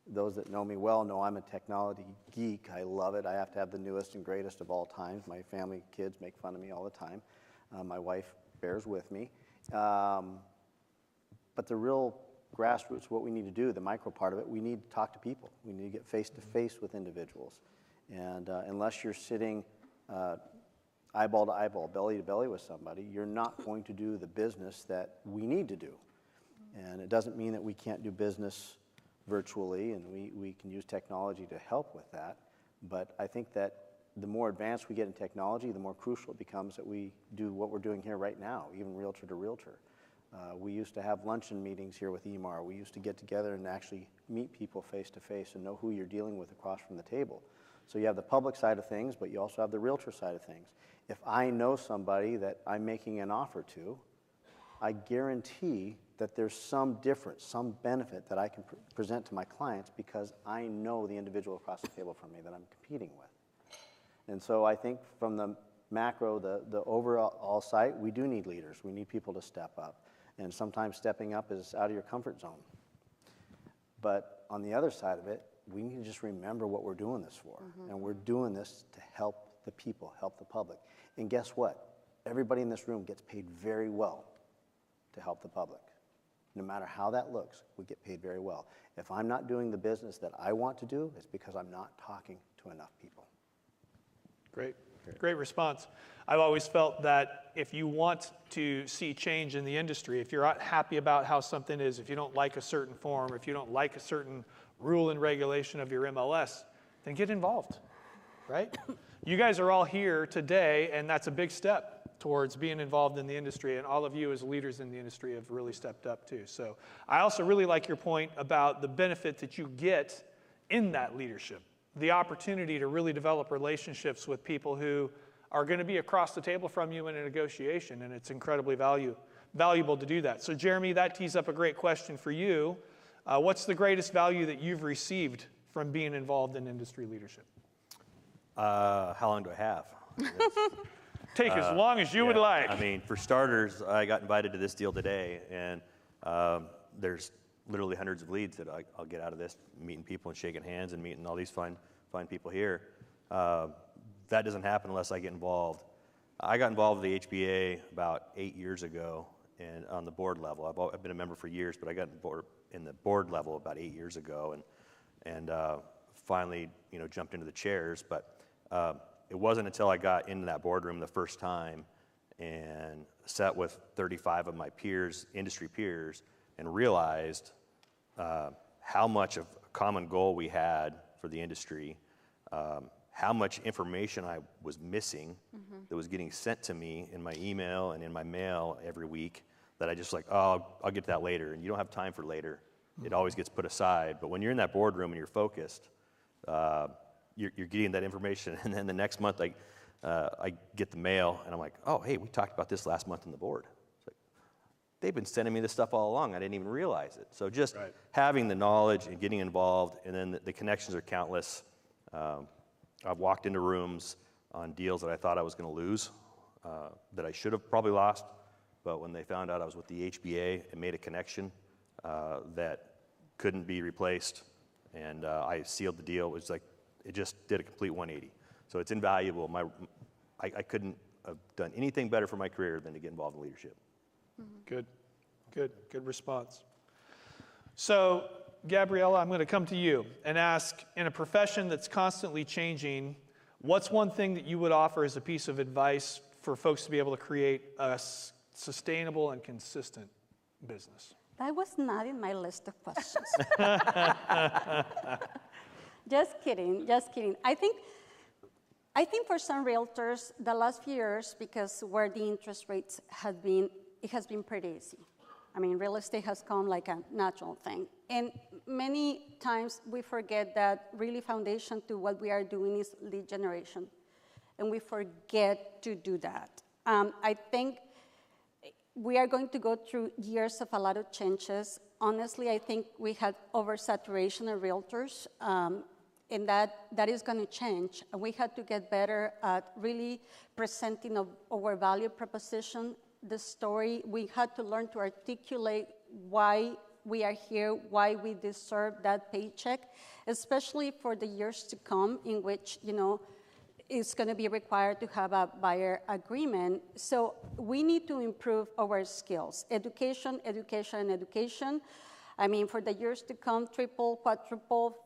those that know me well know I'm a technology geek, I love it, I have to have the newest and greatest of all times. My family, kids make fun of me all the time. My wife bears with me. But the real grassroots, what we need to do, the micro part of it, we need to talk to people. We need to get face-to-face with individuals. And unless you're sitting eyeball to eyeball, belly to belly with somebody, you're not going to do the business that we need to do. And it doesn't mean that we can't do business virtually, and we can use technology to help with that. But I think that the more advanced we get in technology, the more crucial it becomes that we do what we're doing here right now, even realtor to realtor. We used to have luncheon meetings here with Emar. We used to get together and actually meet people face to face and know who you're dealing with across from the table. So you have the public side of things, but you also have the realtor side of things. If I know somebody that I'm making an offer to, I guarantee that there's some difference, some benefit that I can present to my clients because I know the individual across the table from me that I'm competing with. And so I think from the macro, the overall site, we do need leaders. We need people to step up. And sometimes stepping up is out of your comfort zone. But on the other side of it, we need to just remember what we're doing this for. Mm-hmm. And we're doing this to help the people, help the public. And guess what? Everybody in this room gets paid very well to help the public. No matter how that looks, we get paid very well. If I'm not doing the business that I want to do, it's because I'm not talking to enough people.
Great response. I've always felt that if you want to see change in the industry, if you're not happy about how something is, if you don't like a certain form, if you don't like a certain rule and regulation of your MLS, then get involved, right? You guys are all here today, and that's a big step towards being involved in the industry, and all of you as leaders in the industry have really stepped up too. So I also really like your point about the benefit that you get in that leadership, the opportunity to really develop relationships with people who are going to be across the table from you in a negotiation, and it's incredibly valuable to do that. So Jeremy, that tees up a great question for you. What's the greatest value that you've received from being involved in industry leadership?
How long do I have?
Take as long as you would like.
I mean, for starters, I got invited to this deal today, and there's literally hundreds of leads that I'll get out of this, meeting people and shaking hands and meeting all these fine people here. That doesn't happen unless I get involved. I got involved with the HBA about 8 years ago and on the board level. I've been a member for years, but I got in the board level about 8 years ago and finally jumped into the chairs. But it wasn't until I got into that boardroom the first time and sat with 35 of my peers, industry peers, and realized how much of a common goal we had for the industry, how much information I was missing that was getting sent to me in my email and in my mail every week that I just I'll get to that later. And you don't have time for later. It always gets put aside. But when you're in that boardroom and you're focused, you're getting that information. And then the next month I get the mail and I'm like, oh, hey, we talked about this last month on the board. They've been sending me this stuff all along. I didn't even realize it. So just having the knowledge and getting involved, and then the connections are countless. I've walked into rooms on deals that I thought I was going to lose, that I should have probably lost. But when they found out I was with the HBA, it made a connection that couldn't be replaced. And I sealed the deal. It was it just did a complete 180. So it's invaluable. I couldn't have done anything better for my career than to get involved in leadership.
Good response. So, Gabriella, I'm going to come to you and ask, in a profession that's constantly changing, what's one thing that you would offer as a piece of advice for folks to be able to create a sustainable and consistent business?
That was not in my list of questions. Just kidding. I think for some realtors, the last few years, because where the interest rates have been, it has been pretty easy. I mean, real estate has come like a natural thing. And many times we forget that really foundation to what we are doing is lead generation. And we forget to do that. I think we are going to go through years of a lot of changes. Honestly, I think we had oversaturation of realtors, and that is going to change. And we had to get better at really presenting our value proposition, the story. We had to learn to articulate why we are here, why we deserve that paycheck, especially for the years to come in which, it's going to be required to have a buyer agreement. So we need to improve our skills. Education. I mean, for the years to come, triple, quadruple,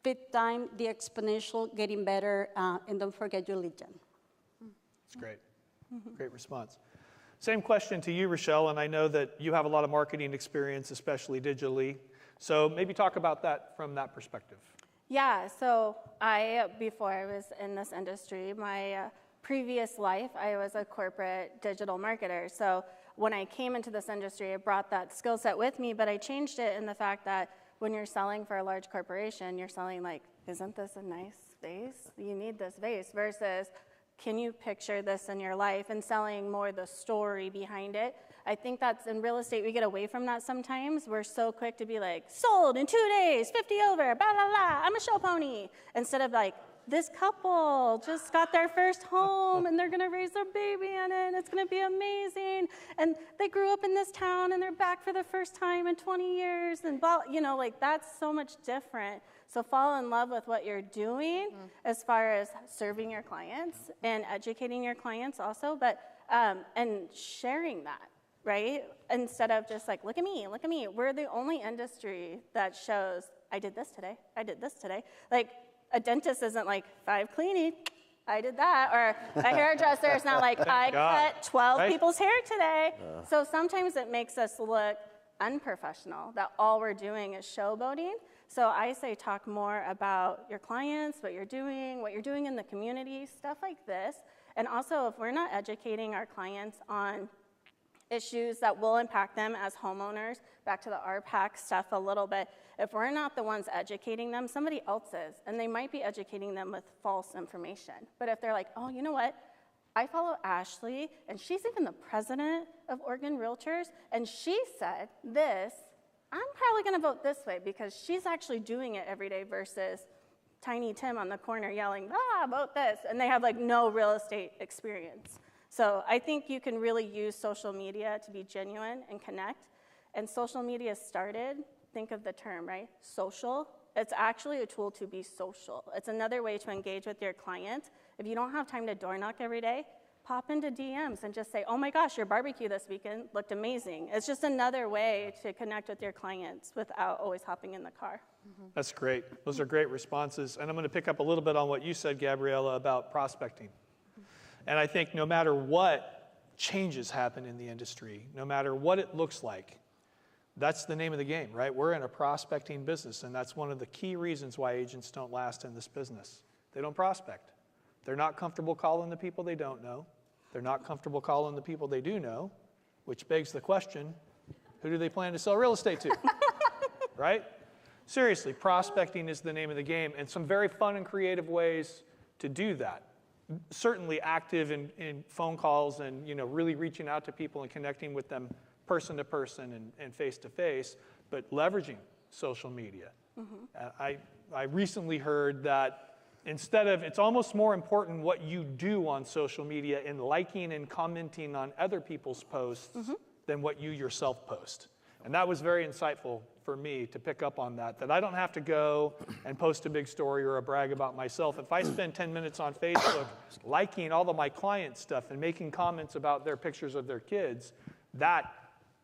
fifth time, the exponential, getting better, and don't forget your lead gen.
That's great. Great response. Same question to you, Rochelle, and I know that you have a lot of marketing experience, especially digitally. So maybe talk about that from that perspective.
Yeah, so before I was in this industry, my previous life, I was a corporate digital marketer. So when I came into this industry, I brought that skill set with me, but I changed it in the fact that when you're selling for a large corporation, you're selling like, isn't this a nice vase? You need this vase, versus can you picture this in your life, and selling more the story behind it. I think that's in real estate, we get away from that sometimes. We're so quick to be like, sold in 2 days, 50 over, blah, blah, blah, I'm a show pony. Instead of like, this couple just got their first home and they're gonna raise their baby in it and it's gonna be amazing. And they grew up in this town and they're back for the first time in 20 years and blah, like that's so much different. So fall in love with what you're doing as far as serving your clients and educating your clients also, but and sharing that. Right? Instead of just like, look at me. We're the only industry that shows, I did this today. Like, a dentist isn't like, 5 cleaning, I did that. Or a hairdresser is not like, I cut 12 people's hair today. So sometimes it makes us look unprofessional, that all we're doing is showboating. So I say talk more about your clients, what you're doing in the community, stuff like this. And also, if we're not educating our clients on issues that will impact them as homeowners, back to the RPAC stuff a little bit, if we're not the ones educating them, somebody else is, and they might be educating them with false information. But if they're like, oh, you know what, I follow Ashley, and she's even the president of Oregon Realtors, and she said this, I'm probably gonna vote this way because she's actually doing it every day versus Tiny Tim on the corner yelling, vote this, and they have like no real estate experience. So I think you can really use social media to be genuine and connect. And social media started, think of the term, right? Social. It's actually a tool to be social. It's another way to engage with your client. If you don't have time to door knock every day, pop into DMs and just say, oh my gosh, your barbecue this weekend looked amazing. It's just another way to connect with your clients without always hopping in the car.
That's great. Those are great responses. And I'm going to pick up a little bit on what you said, Gabriella, about prospecting. And I think no matter what changes happen in the industry, no matter what it looks like, that's the name of the game, right? We're in a prospecting business, and that's one of the key reasons why agents don't last in this business. They don't prospect. They're not comfortable calling the people they don't know. They're not comfortable calling the people they do know, which begs the question, who do they plan to sell real estate to? Right? Seriously, prospecting is the name of the game, and some very fun and creative ways to do that. Certainly active in phone calls and really reaching out to people and connecting with them person to person and face to face, but leveraging social media. I recently heard that it's almost more important what you do on social media in liking and commenting on other people's posts than what you yourself post. And that was very insightful for me to pick up on that I don't have to go and post a big story or a brag about myself. If I spend 10 minutes on Facebook liking all of my clients' stuff and making comments about their pictures of their kids, that,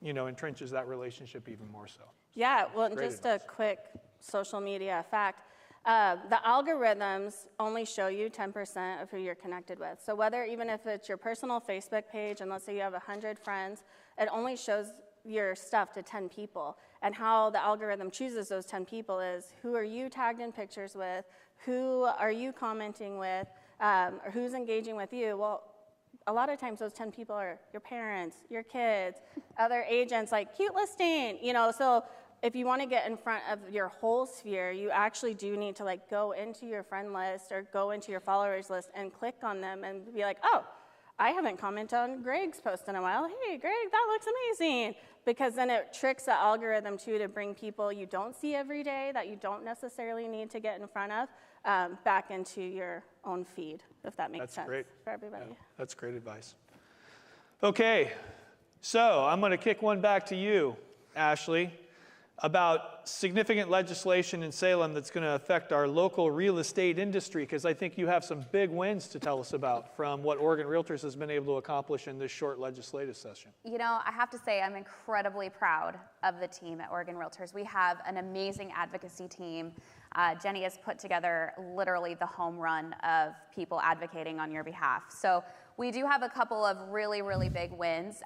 entrenches that relationship even more so.
Yeah, well,
Great
just
advice.
a quick social media fact. The algorithms only show you 10% of who you're connected with. So even if it's your personal Facebook page, and let's say you have 100 friends, it only shows your stuff to 10 people. And how the algorithm chooses those 10 people is who are you tagged in pictures with, who are you commenting with, or who's engaging with you. Well, a lot of times those 10 people are your parents, your kids, other agents, like cute listing, so if you want to get in front of your whole sphere, you actually do need to go into your friend list or go into your followers list and click on them and be like, oh, I haven't commented on Greg's post in a while. Hey, Greg, that looks amazing. Because then it tricks the algorithm, too, to bring people you don't see every day that you don't necessarily need to get in front of back into your own feed, if that makes sense for everybody.
Yeah, that's great advice. Okay, so I'm going to kick one back to you, Ashley, about significant legislation in Salem that's going to affect our local real estate industry, because I think you have some big wins to tell us about from what Oregon Realtors has been able to accomplish in this short legislative session.
I have to say I'm incredibly proud of the team at Oregon Realtors. We have an amazing advocacy team. Jenny has put together literally the home run of people advocating on your behalf. So we do have a couple of really, really big wins.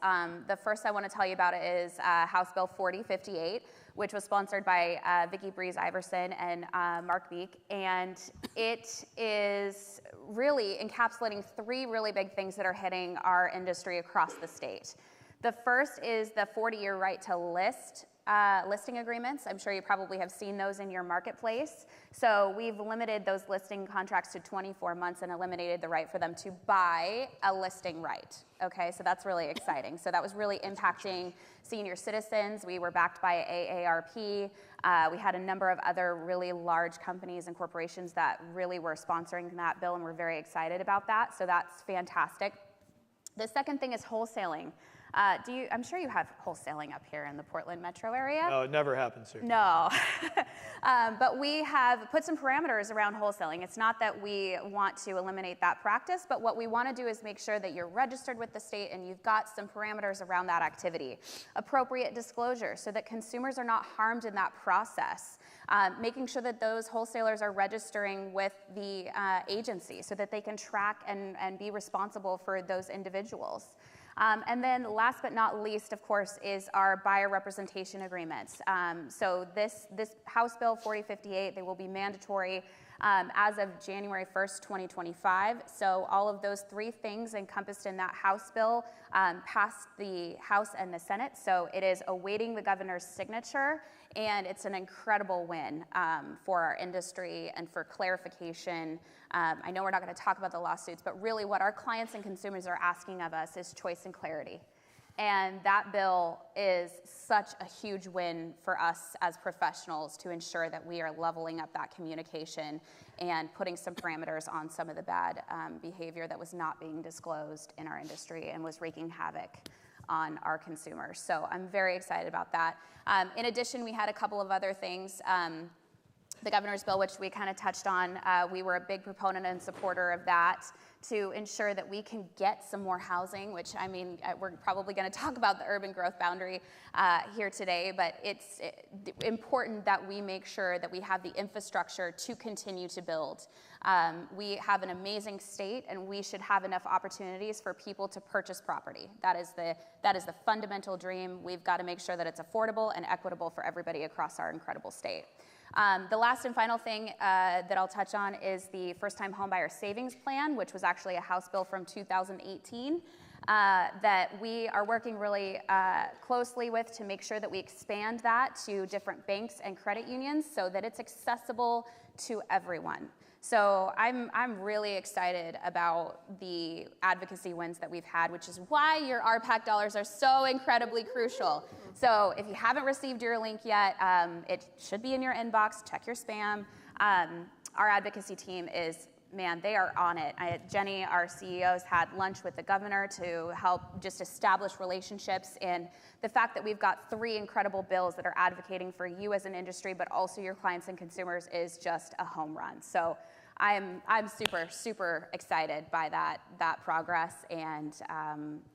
The first I want to tell you about is House Bill 4058, which was sponsored by Vicki Breeze-Iverson and Mark Meek. And it is really encapsulating three really big things that are hitting our industry across the state. The first is the 40-year right to list listing agreements. I'm sure you probably have seen those in your marketplace. So we've limited those listing contracts to 24 months and eliminated the right for them to buy a listing right. Okay, so that's really exciting. So that was really impacting senior citizens. We were backed by AARP. We had a number of other really large companies and corporations that really were sponsoring that bill, and we're very excited about that. So that's fantastic. The second thing is wholesaling. I'm sure you have wholesaling up here in the Portland metro area.
No, it never happens here.
No. But we have put some parameters around wholesaling. It's not that we want to eliminate that practice, but what we want to do is make sure that you're registered with the state and you've got some parameters around that activity. Appropriate disclosure so that consumers are not harmed in that process. Making sure that those wholesalers are registering with the agency so that they can track and be responsible for those individuals. And then last but not least, of course, is our buyer representation agreements. So this House Bill 4058, they will be mandatory as of January 1st, 2025. So all of those three things encompassed in that House bill passed the House and the Senate. So it is awaiting the governor's signature, and it's an incredible win for our industry and for clarification. I know we're not going to talk about the lawsuits, but really what our clients and consumers are asking of us is choice and clarity. And that bill is such a huge win for us as professionals to ensure that we are leveling up that communication and putting some parameters on some of the bad behavior that was not being disclosed in our industry and was wreaking havoc on our consumers. So I'm very excited about that. In addition, we had a couple of other things. The governor's bill, which we kind of touched on, we were a big proponent and supporter of that to ensure that we can get some more housing, which, I mean, we're probably going to talk about the urban growth boundary here today, but it's important that we make sure that we have the infrastructure to continue to build. We have an amazing state, and we should have enough opportunities for people to purchase property. That is the fundamental dream. We've got to make sure that it's affordable and equitable for everybody across our incredible state. The last and final thing that I'll touch on is the first-time homebuyer savings plan, which was actually a House bill from 2018 that we are working really closely with to make sure that we expand that to different banks and credit unions so that it's accessible to everyone. So I'm really excited about the advocacy wins that we've had, which is why your RPAC dollars are so incredibly crucial. So if you haven't received your link yet, it should be in your inbox. Check your spam. Our advocacy team is man, they are on it. Jenny, our CEO, has had lunch with the governor to help just establish relationships. And the fact that we've got 3 incredible bills that are advocating for you as an industry, but also your clients and consumers, is just a home run. So I'm super, super excited by that progress, and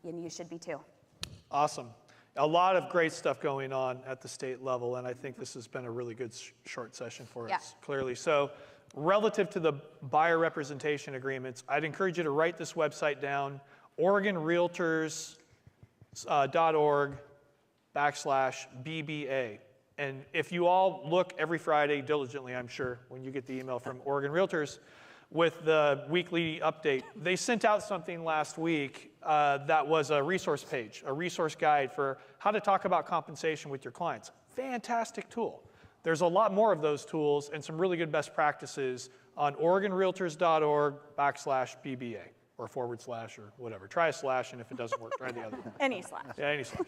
you should be too.
Awesome. A lot of great stuff going on at the state level, and I think this has been a really good short session for us, clearly. So relative to the buyer representation agreements, I'd encourage you to write this website down, OregonRealtors.org/BBA. And if you all look every Friday diligently, I'm sure, when you get the email from Oregon Realtors with the weekly update, they sent out something last week that was a resource page, a resource guide for how to talk about compensation with your clients. Fantastic tool. There's a lot more of those tools and some really good best practices on OregonRealtors.org/BBA or / or whatever. Try a slash, and if it doesn't work, try the other one.
Any slash.
Yeah, any slash.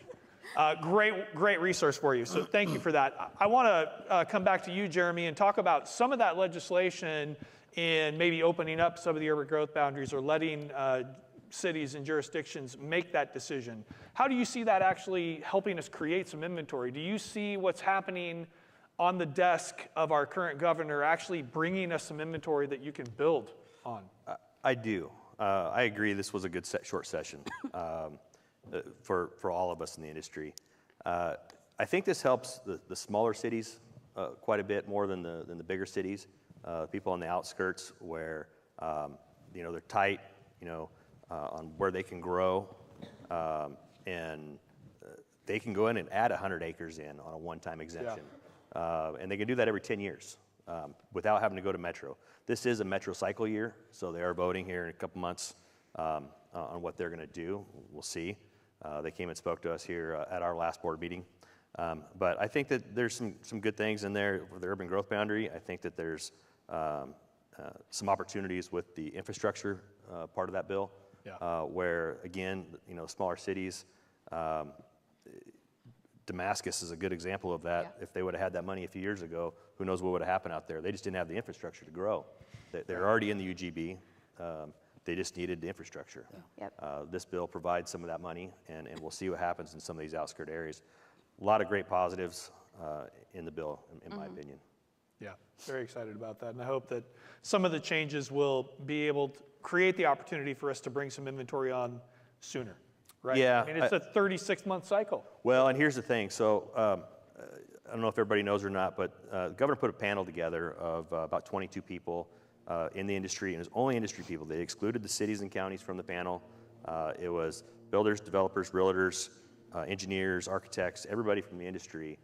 Great resource for you. So thank you for that. I want to come back to you, Jeremy, and talk about some of that legislation in maybe opening up some of the urban growth boundaries or letting cities and jurisdictions make that decision. How do you see that actually helping us create some inventory? Do you see what's happening on the desk of our current governor actually bringing us some inventory that you can build on?
I do. I agree this was a good short session for all of us in the industry. I think this helps the smaller cities quite a bit more than the bigger cities. People on the outskirts where they're tight, on where they can grow, and they can go in and add 100 acres in on a one-time exemption. And they can do that every 10 years without having to go to Metro. This is a Metro cycle year, so they are voting here in a couple months on what they're going to do. We'll see. They came and spoke to us here at our last board meeting. But I think that there's some good things in there for the urban growth boundary. I think that there's some opportunities with the infrastructure part of that bill, where, again, smaller cities, Damascus is a good example of that. If they would have had that money a few years ago, who knows what would have happened out there. They just didn't have the infrastructure to grow. They're already in the UGB. They just needed the infrastructure. This bill provides some of that money, and we'll see what happens in some of these outskirt areas. A lot of great positives in the bill, in my opinion.
Yeah, very excited about that. And I hope that some of the changes will be able to create the opportunity for us to bring some inventory on sooner, right?
Yeah.
I mean, it's a 36-month cycle.
Well, and here's the thing. So I don't know if everybody knows or not, but the governor put a panel together of about 22 people in the industry, and it was only industry people. They excluded the cities and counties from the panel. It was builders, developers, realtors, engineers, architects, everybody from the industry.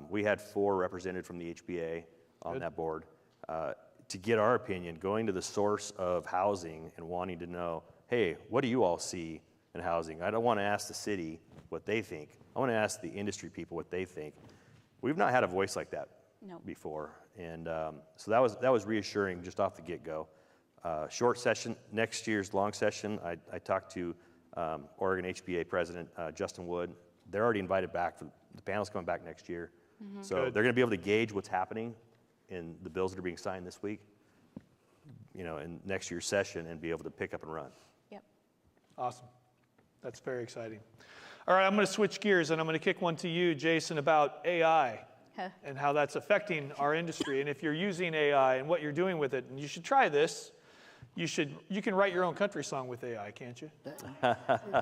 We had 4 represented from the HBA on that board to get our opinion, going to the source of housing and wanting to know, hey, what do you all see in housing? I don't want to ask the city what they think. I want to ask the industry people what they think. We've not had a voice like that before, and so that was reassuring just off the get-go. Short session, next year's long session, I talked to Oregon HBA President Justin Wood. They're already invited back. The panel's coming back next year. So they're going to be able to gauge what's happening in the bills that are being signed this week, in next year's session, and be able to pick up and run.
Awesome. That's very exciting. All right, I'm going to switch gears, and I'm going to kick one to you, Jason, about AI and how that's affecting our industry. And if you're using AI and what you're doing with it, and you should try this. You can write your own country song with AI, can't you?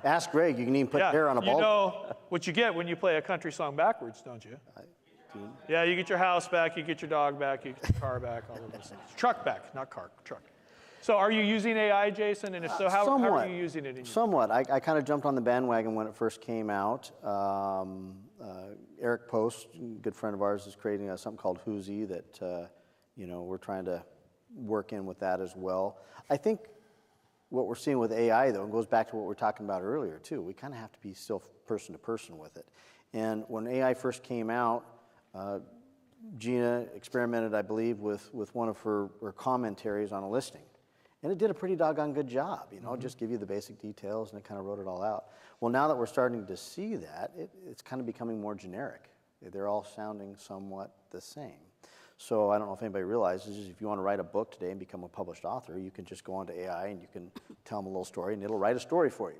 Ask Greg. You can even put hair on a bulb.
You know what you get when you play a country song backwards, don't you? Yeah, you get your house back, you get your dog back, you get your car back, all of those things. Truck back, not car, truck. So are you using AI, Jason? And if so, how are you using it?
Somewhat. I kind of jumped on the bandwagon when it first came out. Eric Post, a good friend of ours, is creating something called Whoosy that we're trying to work in with that as well. I think what we're seeing with AI, though, goes back to what we were talking about earlier, too. We kind of have to be still person to person with it. And when AI first came out, Gina experimented, I believe, with one of her commentaries on a listing. And it did a pretty doggone good job, just give you the basic details, and it kind of wrote it all out. Well, now that we're starting to see that, it's kind of becoming more generic. They're all sounding somewhat the same. So I don't know if anybody realizes, if you want to write a book today and become a published author, you can just go onto AI and you can tell them a little story and it'll write a story for you.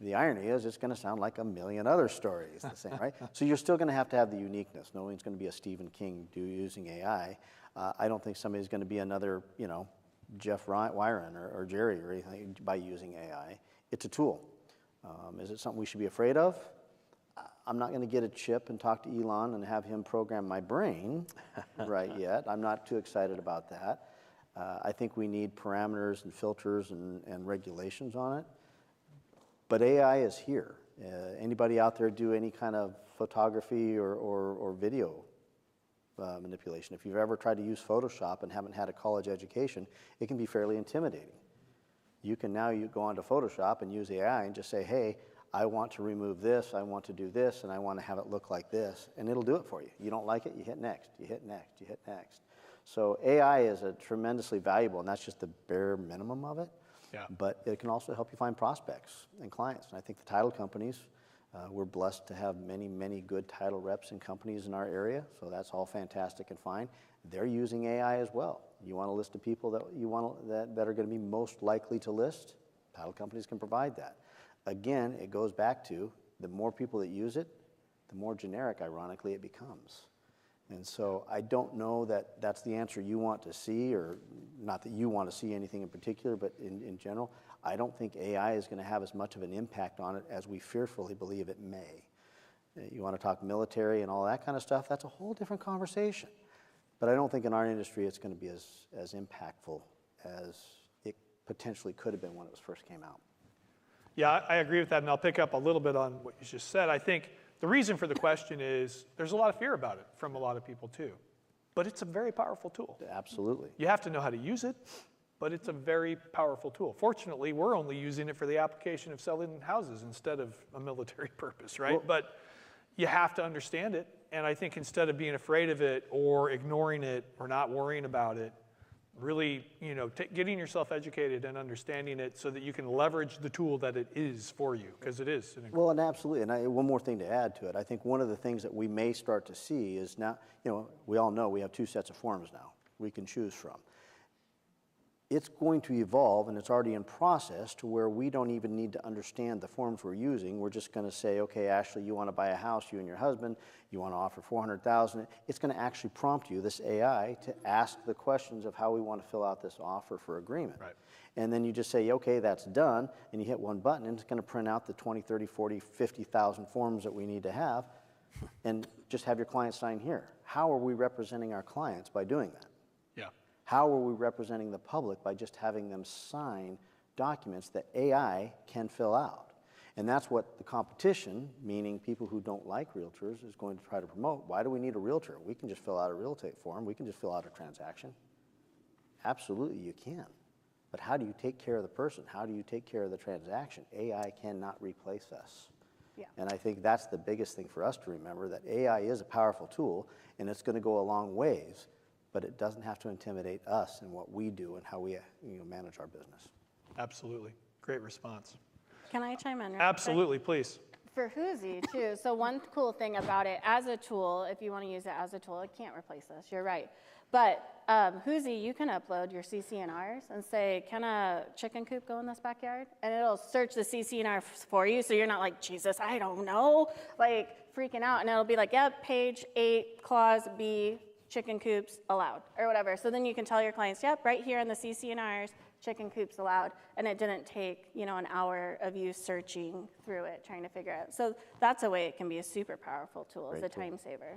The irony is it's going to sound like a million other stories the same, right? So you're still going to have the uniqueness. No one's going to be a Stephen King using AI. I don't think somebody's going to be another, Jeff Wyron or Jerry or anything by using AI. It's a tool. Is it something we should be afraid of? I'm not going to get a chip and talk to Elon and have him program my brain right yet. I'm not too excited about that. I think we need parameters and filters and regulations on it. But AI is here. Anybody out there do any kind of photography or video manipulation? If you've ever tried to use Photoshop and haven't had a college education, it can be fairly intimidating. You can now go onto Photoshop and use AI and just say, hey, I want to remove this, I want to do this, and I want to have it look like this, and it'll do it for you. You don't like it, you hit next, you hit next, you hit next. So AI is a tremendously valuable, and that's just the bare minimum of it.
Yeah.
But it can also help you find prospects and clients. And I think the title companies, we're blessed to have many, many good title reps and companies in our area, so that's all fantastic and fine. They're using AI as well. You want a list of people that that are going to be most likely to list? Title companies can provide that. Again, it goes back to the more people that use it, the more generic, ironically, it becomes. And so I don't know that that's the answer you want to see, or not that you want to see anything in particular, but in general, I don't think AI is going to have as much of an impact on it as we fearfully believe it may. You want to talk military and all that kind of stuff, that's a whole different conversation. But I don't think in our industry it's going to be as impactful as it potentially could have been when it first came out.
Yeah, I agree with that, and I'll pick up a little bit on what you just said. I think the reason for the question is there's a lot of fear about it from a lot of people too. But it's a very powerful tool.
Absolutely.
You have to know how to use it, but it's a very powerful tool. Fortunately, we're only using it for the application of selling houses instead of a military purpose, right?
Well,
but you have to understand it, and I think instead of being afraid of it or ignoring it or not worrying about it, really, getting yourself educated and understanding it so that you can leverage the tool that it is for you, because it is.
Well, and absolutely. And one more thing to add to it. I think one of the things that we may start to see is now, we all know we have two sets of forms now we can choose from. It's going to evolve, and it's already in process, to where we don't even need to understand the forms we're using. We're just going to say, okay, Ashley, you want to buy a house, you and your husband, you want to offer $400,000. It's going to actually prompt you, this AI, to ask the questions of how we want to fill out this offer for agreement.
Right.
And then you just say, okay, that's done, and you hit one button, and it's going to print out the 20, 30, 40, 50,000 forms that we need to have, and just have your client sign here. How are we representing our clients by doing that?
Yeah.
How are we representing the public by just having them sign documents that AI can fill out? And that's what the competition, meaning people who don't like realtors, is going to try to promote. Why do we need a realtor? We can just fill out a real estate form. We can just fill out a transaction. Absolutely, you can. But how do you take care of the person? How do you take care of the transaction? AI cannot replace us.
Yeah.
And I think that's the biggest thing for us to remember, that AI is a powerful tool, and it's going to go a long ways, but it doesn't have to intimidate us in what we do and how we manage our business.
Absolutely. Great response.
Can I chime in?
Absolutely, please.
For Whoosy, too, so one cool thing about it, as a tool, if you want to use it as a tool, it can't replace us, you're right. But Whoosy, you can upload your CCNRs and say, can a chicken coop go in this backyard? And it'll search the CCNR for you, so you're not like, Jesus, I don't know, like freaking out. And it'll be like, yep, page 8, clause B, chicken coops allowed, or whatever. So then you can tell your clients, yep, right here in the CCNRs, chicken coops allowed. And it didn't take, an hour of you searching through it, trying to figure out. So that's a way it can be a super powerful tool, as a time saver.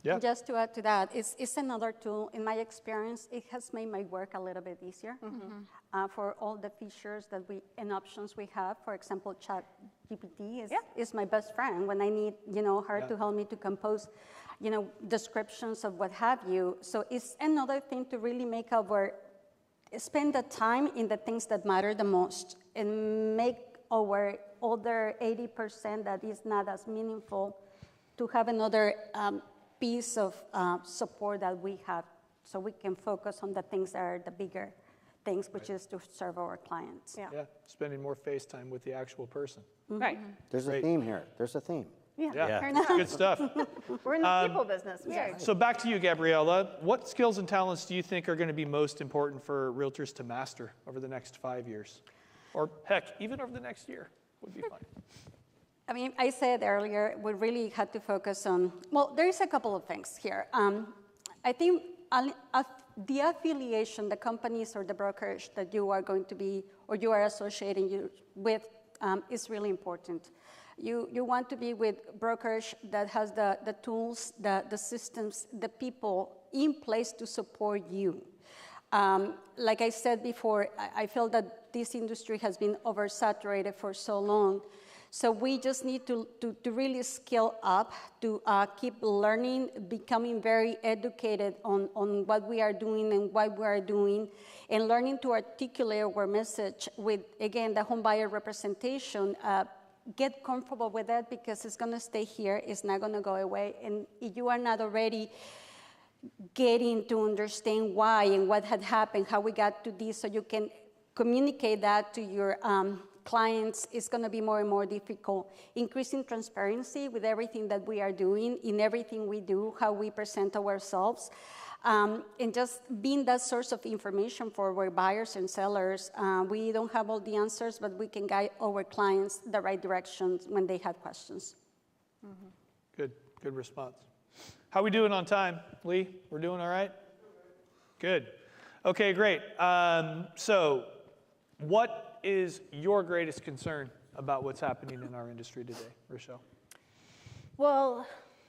Yeah.
And just to add to that, it's another tool. In my experience, it has made my work a little bit easier for all the features and options we have. For example, ChatGPT is my best friend when I need, her to help me to compose, descriptions of what have you. So it's another thing to really spend the time in the things that matter the most and make our other 80% that is not as meaningful to have another piece of support that we have, so we can focus on the things that are the bigger things, which is to serve our clients.
Yeah, spending more face time with the actual person.
Right.
There's a theme here. There's a theme.
Yeah.
Fair enough.
Good stuff.
We're in the people business. Weird.
So back to you, Gabriella. What skills and talents do you think are going to be most important for realtors to master over the next 5 years? Or heck, even over the next year would be fine.
I mean, I said earlier, we really had to focus on, well, there is a couple of things here. I think the affiliation, the companies or the brokerage that you are going to be, or you are associating you with, is really important. You want to be with brokerage that has the tools, the systems, the people in place to support you. Like I said before, I feel that this industry has been oversaturated for so long. So we just need to really skill up, to keep learning, becoming very educated on what we are doing and why we are doing, and learning to articulate our message with, again, the home buyer representation. Get comfortable with that because it's going to stay here. It's not going to go away. And if you are not already getting to understand why and what had happened, how we got to this, so you can communicate that to your clients, is going to be more and more difficult. Increasing transparency with everything that we are doing, in everything we do, how we present ourselves, and just being that source of information for our buyers and sellers. We don't have all the answers, but we can guide our clients the right directions when they have questions.
Good response. How we doing on time, Lee? We're doing all right? Good. Okay, great. So what is your greatest concern about what's happening in our industry today, Rochelle?
Well,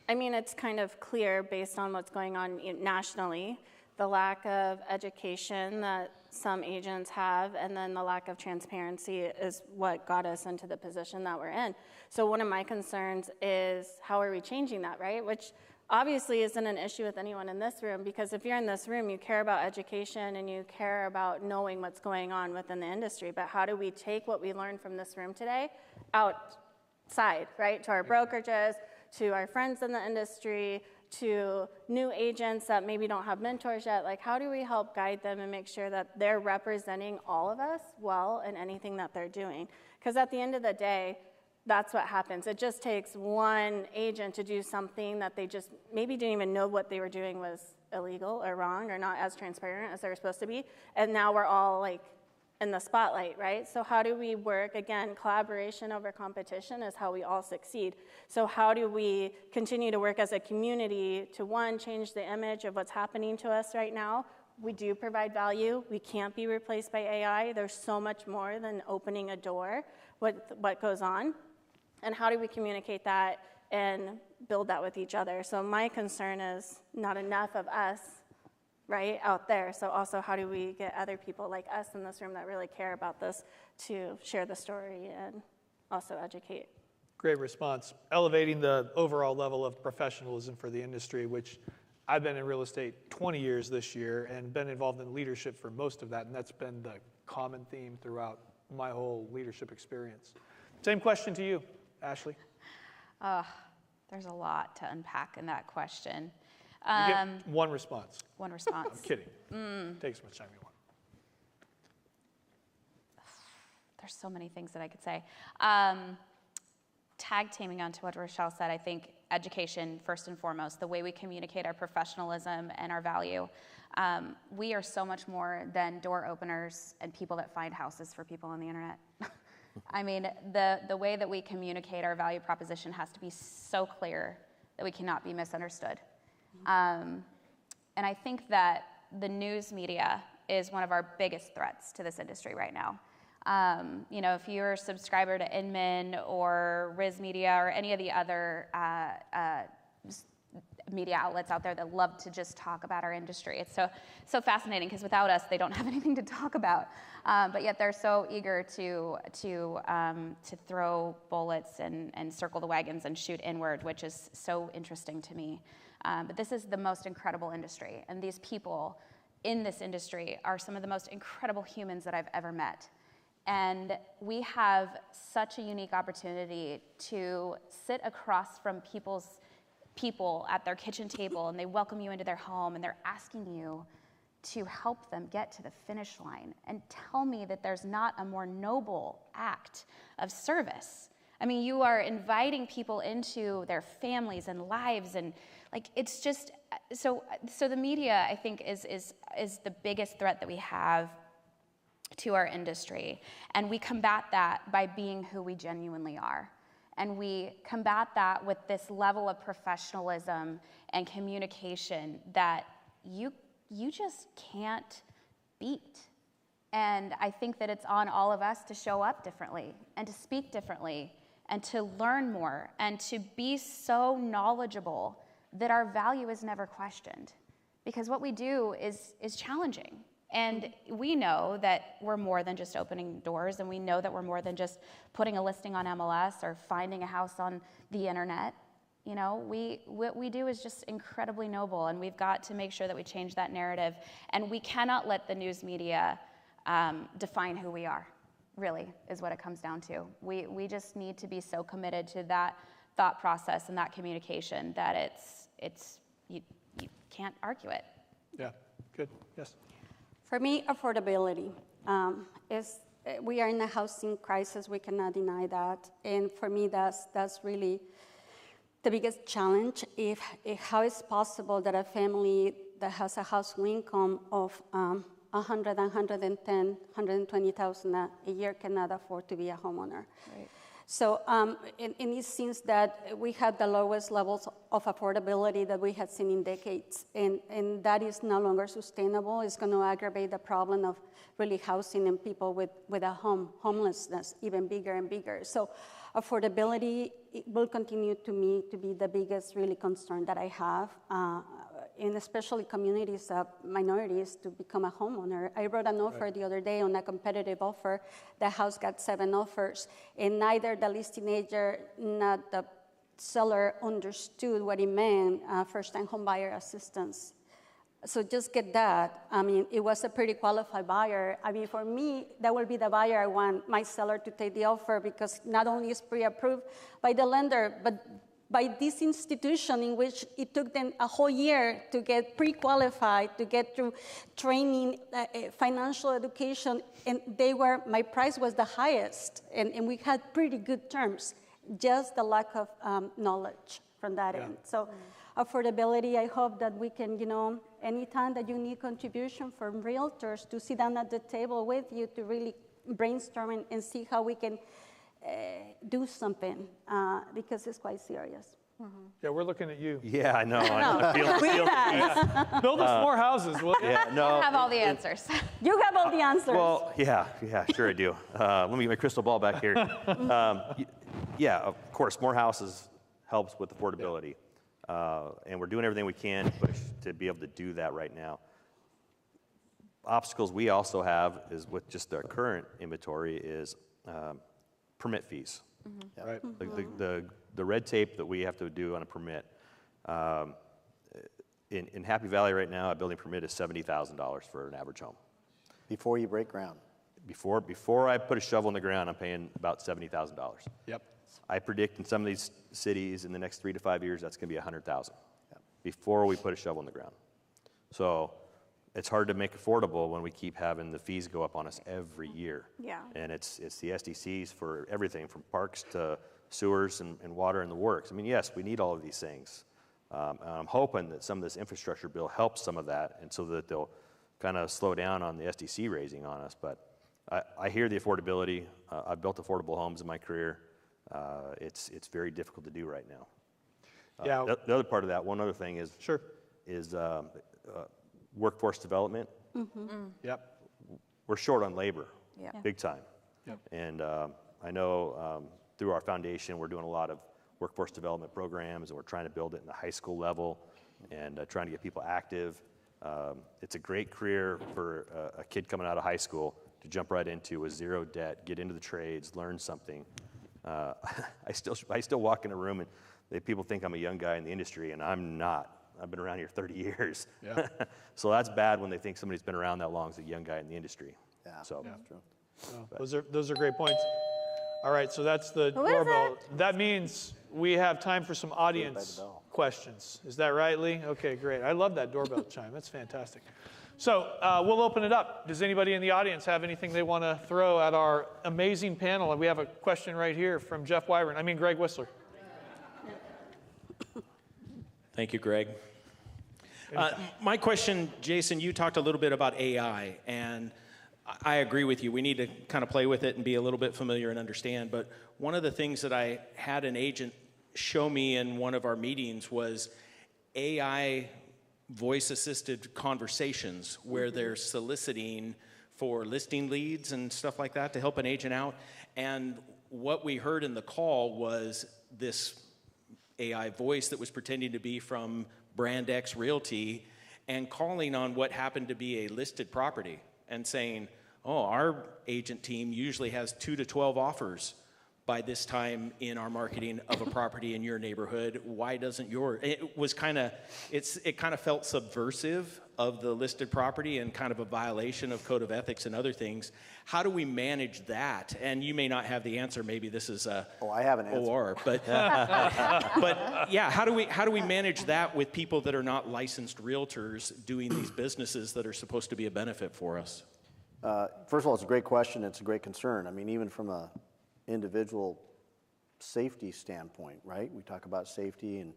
I mean, it's kind of clear based on what's going on nationally, the lack of education that some agents have, and then the lack of transparency is what got us into the position that we're in. So one of my concerns is, how are we changing that, right? Which obviously isn't an issue with anyone in this room, because if you're in this room, you care about education and you care about knowing what's going on within the industry. But how do we take what we learned from this room today outside, right? To our brokerages, to our friends in the industry, to new agents that maybe don't have mentors yet. Like, how do we help guide them and make sure that they're representing all of us well in anything that they're doing? Because at the end of the day, that's what happens. It just takes one agent to do something that they just maybe didn't even know what they were doing was illegal or wrong or not as transparent as they were supposed to be. And now we're all like in the spotlight, right? So how do we work? Again, collaboration over competition is how we all succeed. So how do we continue to work as a community to, one, change the image of what's happening to us right now? We do provide value. We can't be replaced by AI. There's so much more than opening a door, what goes on. And how do we communicate that and build that with each other? So my concern is not enough of us, right, out there. So also, how do we get other people like us in this room that really care about this to share the story and also educate?
Great response. Elevating the overall level of professionalism for the industry, which I've been in real estate 20 years this year and been involved in leadership for most of that, and that's been the common theme throughout my whole leadership experience. Same question to you, Ashley.
There's a lot to unpack in that question.
You get one response.
One response.
I'm kidding. Take as much time you want.
There's so many things that I could say. Tag teaming onto what Rochelle said, I think education, first and foremost, the way we communicate our professionalism and our value. We are so much more than door openers and people that find houses for people on the internet. I mean, the way that we communicate our value proposition has to be so clear that we cannot be misunderstood. And I think that the news media is one of our biggest threats to this industry right now. You know, if you're a subscriber to Inman or Riz Media or any of the other media outlets out there that love to just talk about our industry, it's so fascinating because without us, they don't have anything to talk about. But yet they're so eager to throw bullets and circle the wagons and shoot inward, which is so interesting to me. But this is the most incredible industry, and these people in this industry are some of the most incredible humans that I've ever met. And we have such a unique opportunity to sit across from people at their kitchen table, and they welcome you into their home, and they're asking you to help them get to the finish line. And tell me that there's not a more noble act of service I mean, you are inviting people into their families and lives, and like it's just so the media, I think, is the biggest threat that we have to our industry, and we combat that by being who we genuinely are. And we combat that with this level of professionalism and communication that you just can't beat. And I think that it's on all of us to show up differently and to speak differently and to learn more and to be so knowledgeable that our value is never questioned. Because what we do is challenging. And we know that we're more than just opening doors, and we know that we're more than just putting a listing on MLS or finding a house on the internet. You know, what we do is just incredibly noble, and we've got to make sure that we change that narrative. And we cannot let the news media define who we are, really, is what it comes down to. We just need to be so committed to that thought process and that communication that you can't argue it.
Yeah, good, yes.
For me, affordability we are in a housing crisis. We cannot deny that, and for me, that's really the biggest challenge. If how is possible that a family that has a household income of 100, 110, 120,000 a year cannot afford to be a homeowner? Right. So it seems that we have the lowest levels of affordability that we had seen in decades, and that is no longer sustainable. It's going to aggravate the problem of really housing and people with a homelessness even bigger and bigger. So affordability will continue to me to be the biggest really concern that I have. And especially communities of minorities to become a homeowner. I wrote an offer the other day on a competitive offer. The house got 7 offers, and neither the listing agent nor the seller understood what it meant, first-time home buyer assistance. So just get that. I mean, it was a pretty qualified buyer. I mean, for me, that will be the buyer I want my seller to take the offer, because not only is pre-approved by the lender, but by this institution in which it took them a whole year to get pre-qualified, to get through training, financial education, and my price was the highest, and we had pretty good terms, just the lack of knowledge from that end. So affordability, I hope that we can, anytime that you need contribution from realtors to sit down at the table with you to really brainstorm and see how we can do something, because it's quite serious.
Yeah, we're looking at you.
Yeah, I know. I feel the
Build us more houses, will you?
Yeah, no.
You have all the answers.
You have all the answers.
Well, yeah, sure I do. Let me get my crystal ball back here. Yeah, of course, more houses helps with affordability. And we're doing everything we can to push to be able to do that right now. Obstacles we also have is with just our current inventory is permit fees.
Mm-hmm. Right.
The red tape that we have to do on a permit. In Happy Valley right now, a building permit is $70,000 for an average home.
Before you break ground.
Before I put a shovel in the ground, I'm paying about $70,000.
Yep.
I predict in some of these cities in the next 3 to 5 years, that's going to be $100,000 before we put a shovel in the ground. So it's hard to make affordable when we keep having the fees go up on us every year.
Yeah.
And it's the SDCs for everything from parks to sewers and water and the works. I mean, yes, we need all of these things. And I'm hoping that some of this infrastructure bill helps some of that, and so that they'll kind of slow down on the SDC raising on us. But I hear the affordability. I've built affordable homes in my career. It's very difficult to do right now.
Yeah.
The other part of that, one other thing is workforce development.
Mm-hmm.
Yep.
We're short on labor,
Yep.
big time.
Yep.
And I know through our foundation, we're doing a lot of workforce development programs, and we're trying to build it in the high school level and trying to get people active. It's a great career for a kid coming out of high school to jump right into with zero debt, get into the trades, learn something. I still walk in a room and people think I'm a young guy in the industry, and I'm not. I've been around here 30 years.
Yeah.
So that's bad when they think somebody's been around that long as a young guy in the industry.
Yeah,
so
that's true.
Those are great points. All right, so that's the
Who is
doorbell.
it?
That means we have time for some audience questions. Is that right, Lee? Okay, great. I love that doorbell chime. That's fantastic. So we'll open it up. Does anybody in the audience have anything they want to throw at our amazing panel? And we have a question right here from Greg Whistler.
Thank you, Greg. My question, Jason, you talked a little bit about AI, and I agree with you. We need to kind of play with it and be a little bit familiar and understand. But one of the things that I had an agent show me in one of our meetings was AI voice-assisted conversations where they're soliciting for listing leads and stuff like that to help an agent out. And what we heard in the call was this AI voice that was pretending to be from Brand X Realty and calling on what happened to be a listed property and saying, oh, our agent team usually has 2 to 12 offers by this time in our marketing of a property in your neighborhood. Why doesn't yours? It was it kind of felt subversive of the listed property and kind of a violation of code of ethics and other things. How do we manage that? And you may not have the answer. Maybe this is a
I have an answer.
OR, but but yeah, how do we manage that with people that are not licensed realtors doing these businesses that are supposed to be a benefit for us?
First of all, it's a great question. It's a great concern. I mean, even from a individual safety standpoint, right? We talk about safety and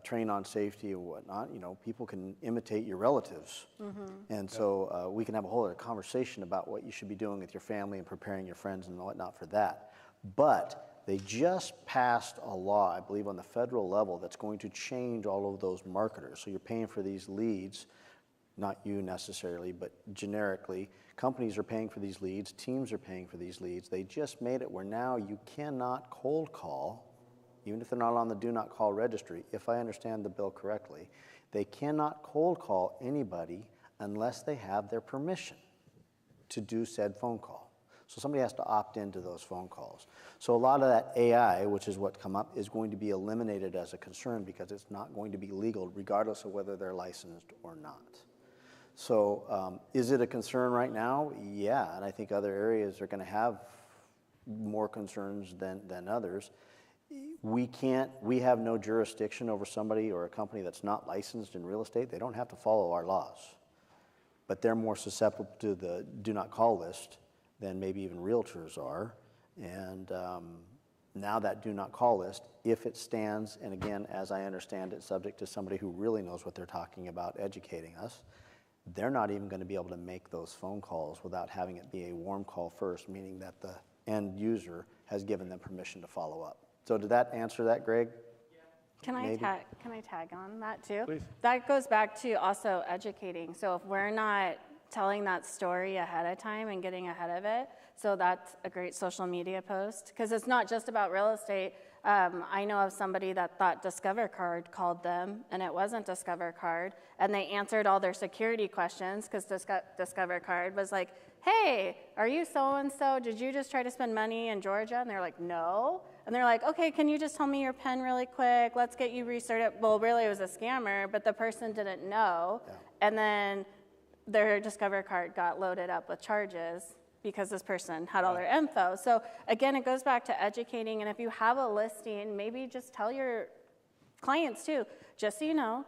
train on safety and whatnot. You know, people can imitate your relatives. And so we can have a whole other conversation about what you should be doing with your family and preparing your friends and whatnot for that. But they just passed a law, I believe, on the federal level that's going to change all of those marketers. So you're paying for these leads, not you necessarily, but generically. Companies are paying for these leads, teams are paying for these leads. They just made it where now you cannot cold call, even if they're not on the do not call registry, if I understand the bill correctly. They cannot cold call anybody unless they have their permission to do said phone call. So somebody has to opt into those phone calls. So a lot of that AI, which is what's come up, is going to be eliminated as a concern because it's not going to be legal regardless of whether they're licensed or not. So is it a concern right now? Yeah, and I think other areas are going to have more concerns than others. We have no jurisdiction over somebody or a company that's not licensed in real estate. They don't have to follow our laws, but they're more susceptible to the do not call list than maybe even realtors are. And now that do not call list, if it stands, and again, as I understand it, subject to somebody who really knows what they're talking about educating us, they're not even going to be able to make those phone calls without having it be a warm call first, meaning that the end user has given them permission to follow up. So did that answer that, Greg?
Can I tag on that too?
Please.
That goes back to also educating. So if we're not telling that story ahead of time and getting ahead of it, so that's a great social media post, because it's not just about real estate. I know of somebody that thought Discover Card called them, and it wasn't Discover Card, and they answered all their security questions because Discover Card was like, hey, are you so-and-so? Did you just try to spend money in Georgia? And they're like, no. And they're like, okay, can you just tell me your PIN really quick? Let's get you restarted. Well, really, it was a scammer, but the person didn't know. Yeah. And then their Discover Card got loaded up with charges because this person had all their info. So again, it goes back to educating, and if you have a listing, maybe just tell your clients too, just so you know,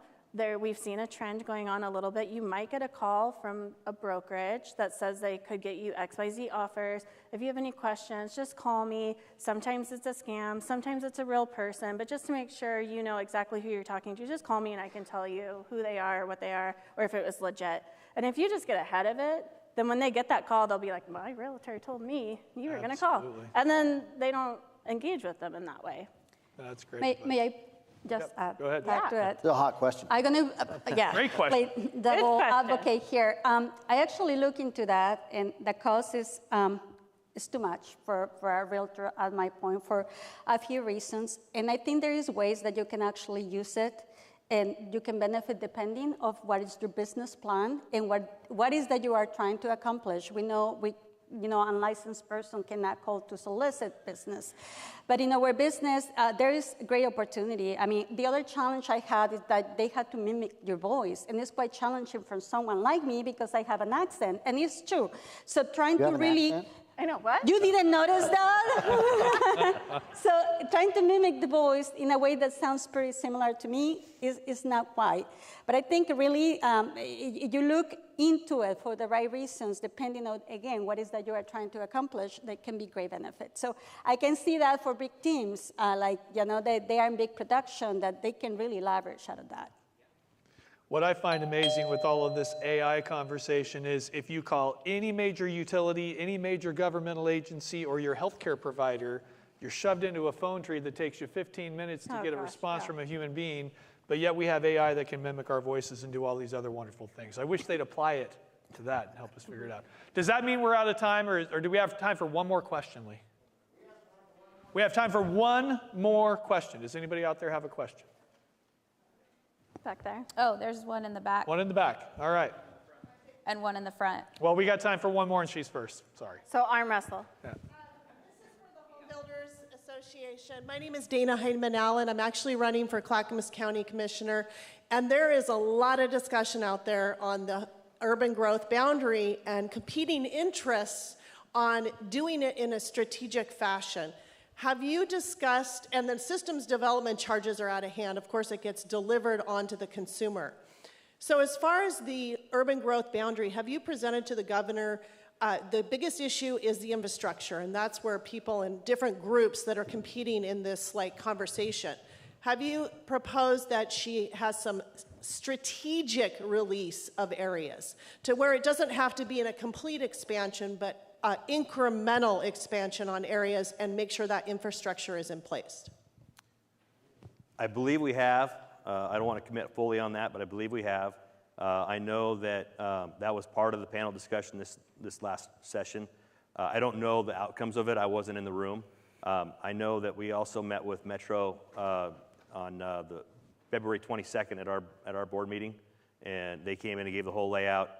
we've seen a trend going on a little bit. You might get a call from a brokerage that says they could get you XYZ offers. If you have any questions, just call me. Sometimes it's a scam, sometimes it's a real person, but just to make sure you know exactly who you're talking to, just call me and I can tell you who they are, what they are, or if it was legit. And if you just get ahead of it, then when they get that call, they'll be like, my realtor told me you were going to call. And then they don't engage with them in that way.
That's great.
May I just add
Go ahead.
back to it?
It's a hot question.
I'm going to
Great question.
play devil advocate here. I actually look into that, and the cost is too much for a realtor at my point for a few reasons. And I think there is ways that you can actually use it, and you can benefit depending of what is your business plan and what is that you are trying to accomplish. We know unlicensed person cannot call to solicit business. But in our business, there is great opportunity. I mean, the other challenge I had is that they had to mimic your voice, and it's quite challenging for someone like me because I have an accent, and it's true. So trying to really...
I know, what?
You didn't notice that? So trying to mimic the voice in a way that sounds pretty similar to me is not quite. But I think really, you look into it for the right reasons, depending on, again, what is that you are trying to accomplish, that can be great benefits. So I can see that for big teams, like, they are in big production, that they can really leverage out of that.
What I find amazing with all of this AI conversation is if you call any major utility, any major governmental agency, or your healthcare provider, you're shoved into a phone tree that takes you 15 minutes to get a response from a human being, but yet we have AI that can mimic our voices and do all these other wonderful things. I wish they'd apply it to that and help us figure it out. Does that mean we're out of time, or do we have time for one more question, Lee? We have time for one more question. Does anybody out there have a question?
Back there.
Oh, there's one in the back.
One in the back. All right.
And one in the front.
Well, we got time for one more, and she's first. Sorry.
So arm wrestle.
Yeah.
Builders Association. My name is Dana Heineman Allen. I'm actually running for Clackamas County Commissioner, and there is a lot of discussion out there on the urban growth boundary and competing interests on doing it in a strategic fashion. Have you discussed, and then systems development charges are out of hand, of course it gets delivered onto the consumer. So as far as the urban growth boundary, have you presented to the governor, the biggest issue is the infrastructure, and that's where people in different groups that are competing in this conversation. Have you proposed that she has some strategic release of areas to where it doesn't have to be in a complete expansion, but incremental expansion on areas and make sure that infrastructure is in place?
I believe we have. I don't want to commit fully on that, but I believe we have. I know that that was part of the panel discussion this last session. I don't know the outcomes of it. I wasn't in the room. I know that we also met with Metro on the February 22nd at our board meeting, and they came in and gave the whole layout.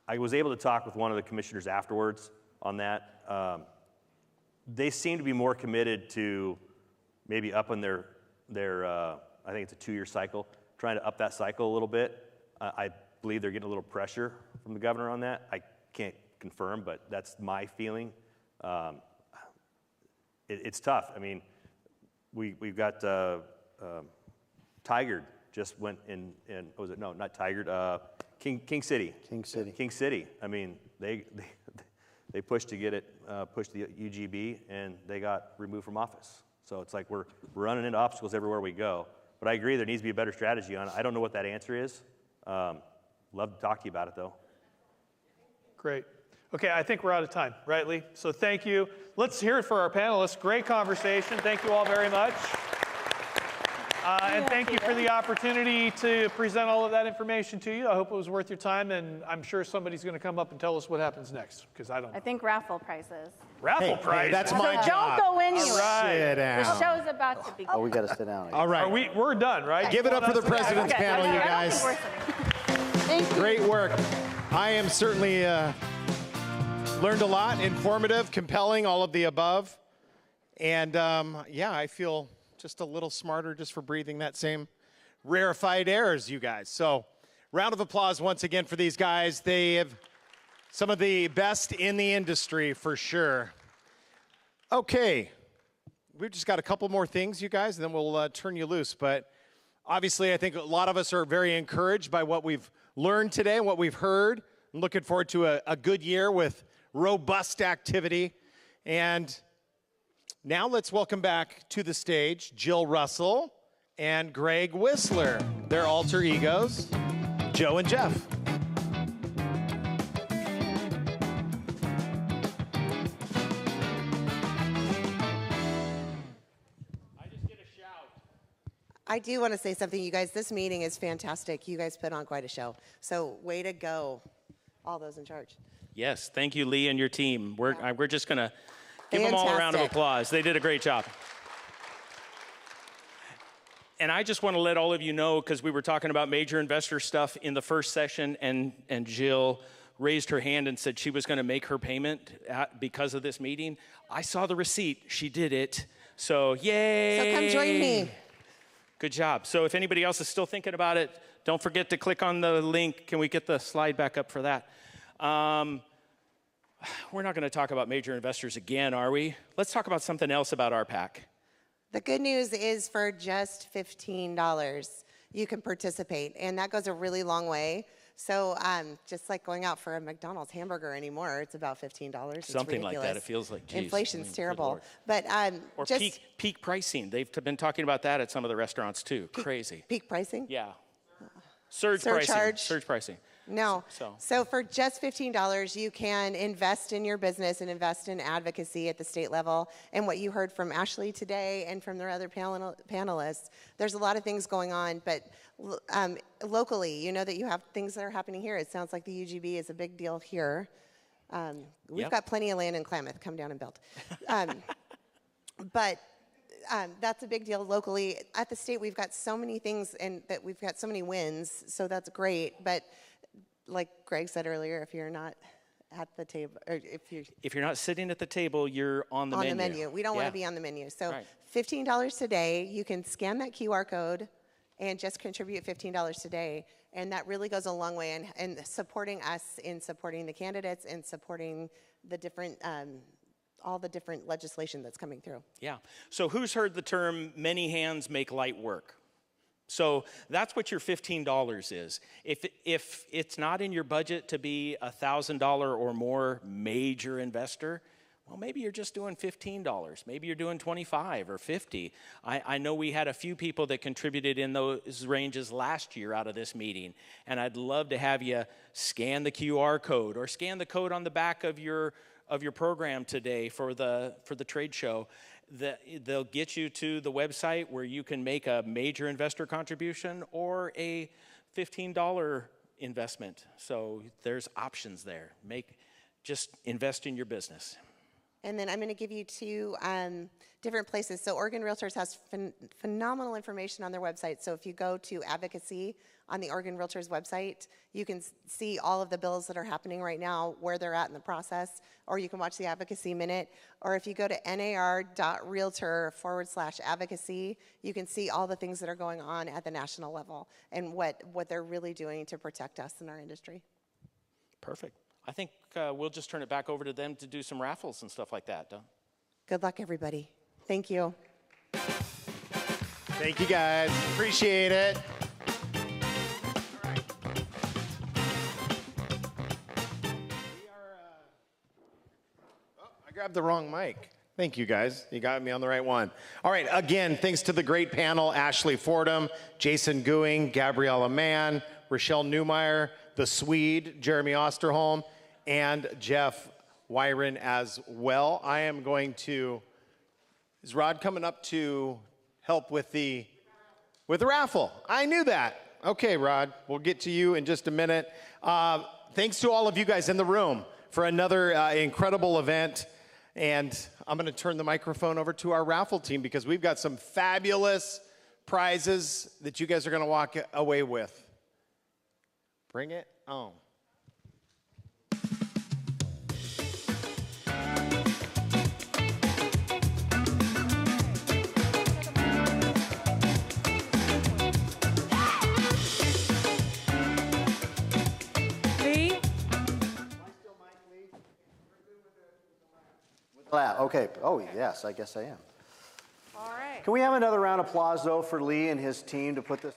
I was able to talk with one of the commissioners afterwards on that. They seem to be more committed to maybe upping their I think it's a 2-year cycle, trying to up that cycle a little bit. I believe they're getting a little pressure from the governor on that. I can't confirm, but that's my feeling. It's tough. I mean, we've got Tigard just went in what was it? No, not Tigard. King City. King City. I mean, they pushed to get it, pushed the UGB, and they got removed from office. So it's like we're running into obstacles everywhere we go. But I agree there needs to be a better strategy on it. I don't know what that answer is. Love to talk to you about it, though.
Great. Okay, I think we're out of time, right, Lee? So thank you. Let's hear it for our panelists. Great conversation. Thank you all very much. And thank you for the opportunity to present all of that information to you. I hope it was worth your time, and I'm sure somebody's going to come up and tell us what happens next, because I don't know.
I think raffle prizes.
Raffle prizes?
Hey, that's my
so
job.
Don't go anywhere.
All right.
Sit down.
The show's about to begin.
Oh, we got to sit down.
All right.
We're done, right?
Give it up for the president's panel, you guys.
Thank you.
Great work. I am certainly learned a lot, informative, compelling, all of the above. And yeah, I feel just a little smarter just for breathing that same rarefied air as you guys. So round of applause once again for these guys. They have some of the best in the industry for sure. Okay, we've just got a couple more things, you guys, and then we'll turn you loose. But obviously, I think a lot of us are very encouraged by what we've learned today and what we've heard. I'm looking forward to a good year with robust activity. And now let's welcome back to the stage Jill Russell and Greg Whistler, their alter egos, Joe and Jeff.
I do want to say something, you guys. This meeting is fantastic. You guys put on quite a show. So way to go, all those in charge.
Yes, thank you, Lee and your team. We're just going to give them all a round of applause. They did a great job. And I just want to let all of you know, because we were talking about major investor stuff in the first session, and Jill raised her hand and said she was going to make her payment because of this meeting. I saw the receipt. She did it. So, yay.
So come join me.
Good job. So if anybody else is still thinking about it, don't forget to click on the link. Can we get the slide back up for that? We're not going to talk about major investors again, are we? Let's talk about something else about our PAC.
The good news is for just $15, you can participate, and that goes a really long way. So just like going out for a McDonald's hamburger anymore, it's about $15. It's
Something like
ridiculous.
that. It feels like, geez,
Inflation's
good
terrible.
Lord.
But
Or
just
peak pricing. They've been talking about that at some of the restaurants too. Crazy.
peak pricing?
Yeah. Surge pricing.
No.
So.
So for just $15, you can invest in your business and invest in advocacy at the state level. And what you heard from Ashley today and from their other panelists, there's a lot of things going on, but locally, you know that you have things that are happening here. It sounds like the UGB is a big deal here. We've got plenty of land in Klamath. Come down and build. But that's a big deal locally. At the state, we've got so many things and that we've got so many wins, so that's great. But like Greg said earlier, if you're not at the table, or if
you're not sitting at the table, you're on the menu.
We don't want to be on the menu. So $15 today, you can scan that QR code and just contribute $15 today. And that really goes a long way in supporting us, in supporting the candidates, and supporting the different, all the different legislation that's coming through.
Yeah. So who's heard the term many hands make light work? So that's what your $15 is. If it's not in your budget to be a $1,000 or more major investor, well, maybe you're just doing $15. Maybe you're doing $25 or $50. I know we had a few people that contributed in those ranges last year out of this meeting, and I'd love to have you scan the QR code or scan the code on the back of your program today for the trade show. They'll get you to the website where you can make a major investor contribution or a $15 investment. So there's options there. Just invest in your business.
And then I'm going to give you two different places. So Oregon Realtors has phenomenal information on their website. So if you go to advocacy on the Oregon Realtors website, you can see all of the bills that are happening right now, where they're at in the process, or you can watch the Advocacy Minute. Or if you go to nar.realtor/advocacy, you can see all the things that are going on at the national level and what they're really doing to protect us in our industry.
Perfect. I think we'll just turn it back over to them to do some raffles and stuff like that.
Good luck, everybody. Thank you.
Thank you, guys. Appreciate it. All right. I grabbed the wrong mic. Thank you, guys. You got me on the right one. All right, again, thanks to the great panel, Ashley Fordham, Jason Gooing, Gabriella Mann, Rochelle Newmeyer, the Swede, Jeremy Osterholm, and Jeff Wyron as well. I am going to, is Rod coming up to help with the raffle? I knew that. Okay, Rod, we'll get to you in just a minute. Thanks to all of you guys in the room for another incredible event. And I'm going to turn the microphone over to our raffle team because we've got some fabulous prizes that you guys are going to walk away with. Bring it on.
Okay. Oh, yes, I guess I am.
All right.
Can we have another round of applause, though, for Lee and his team to put this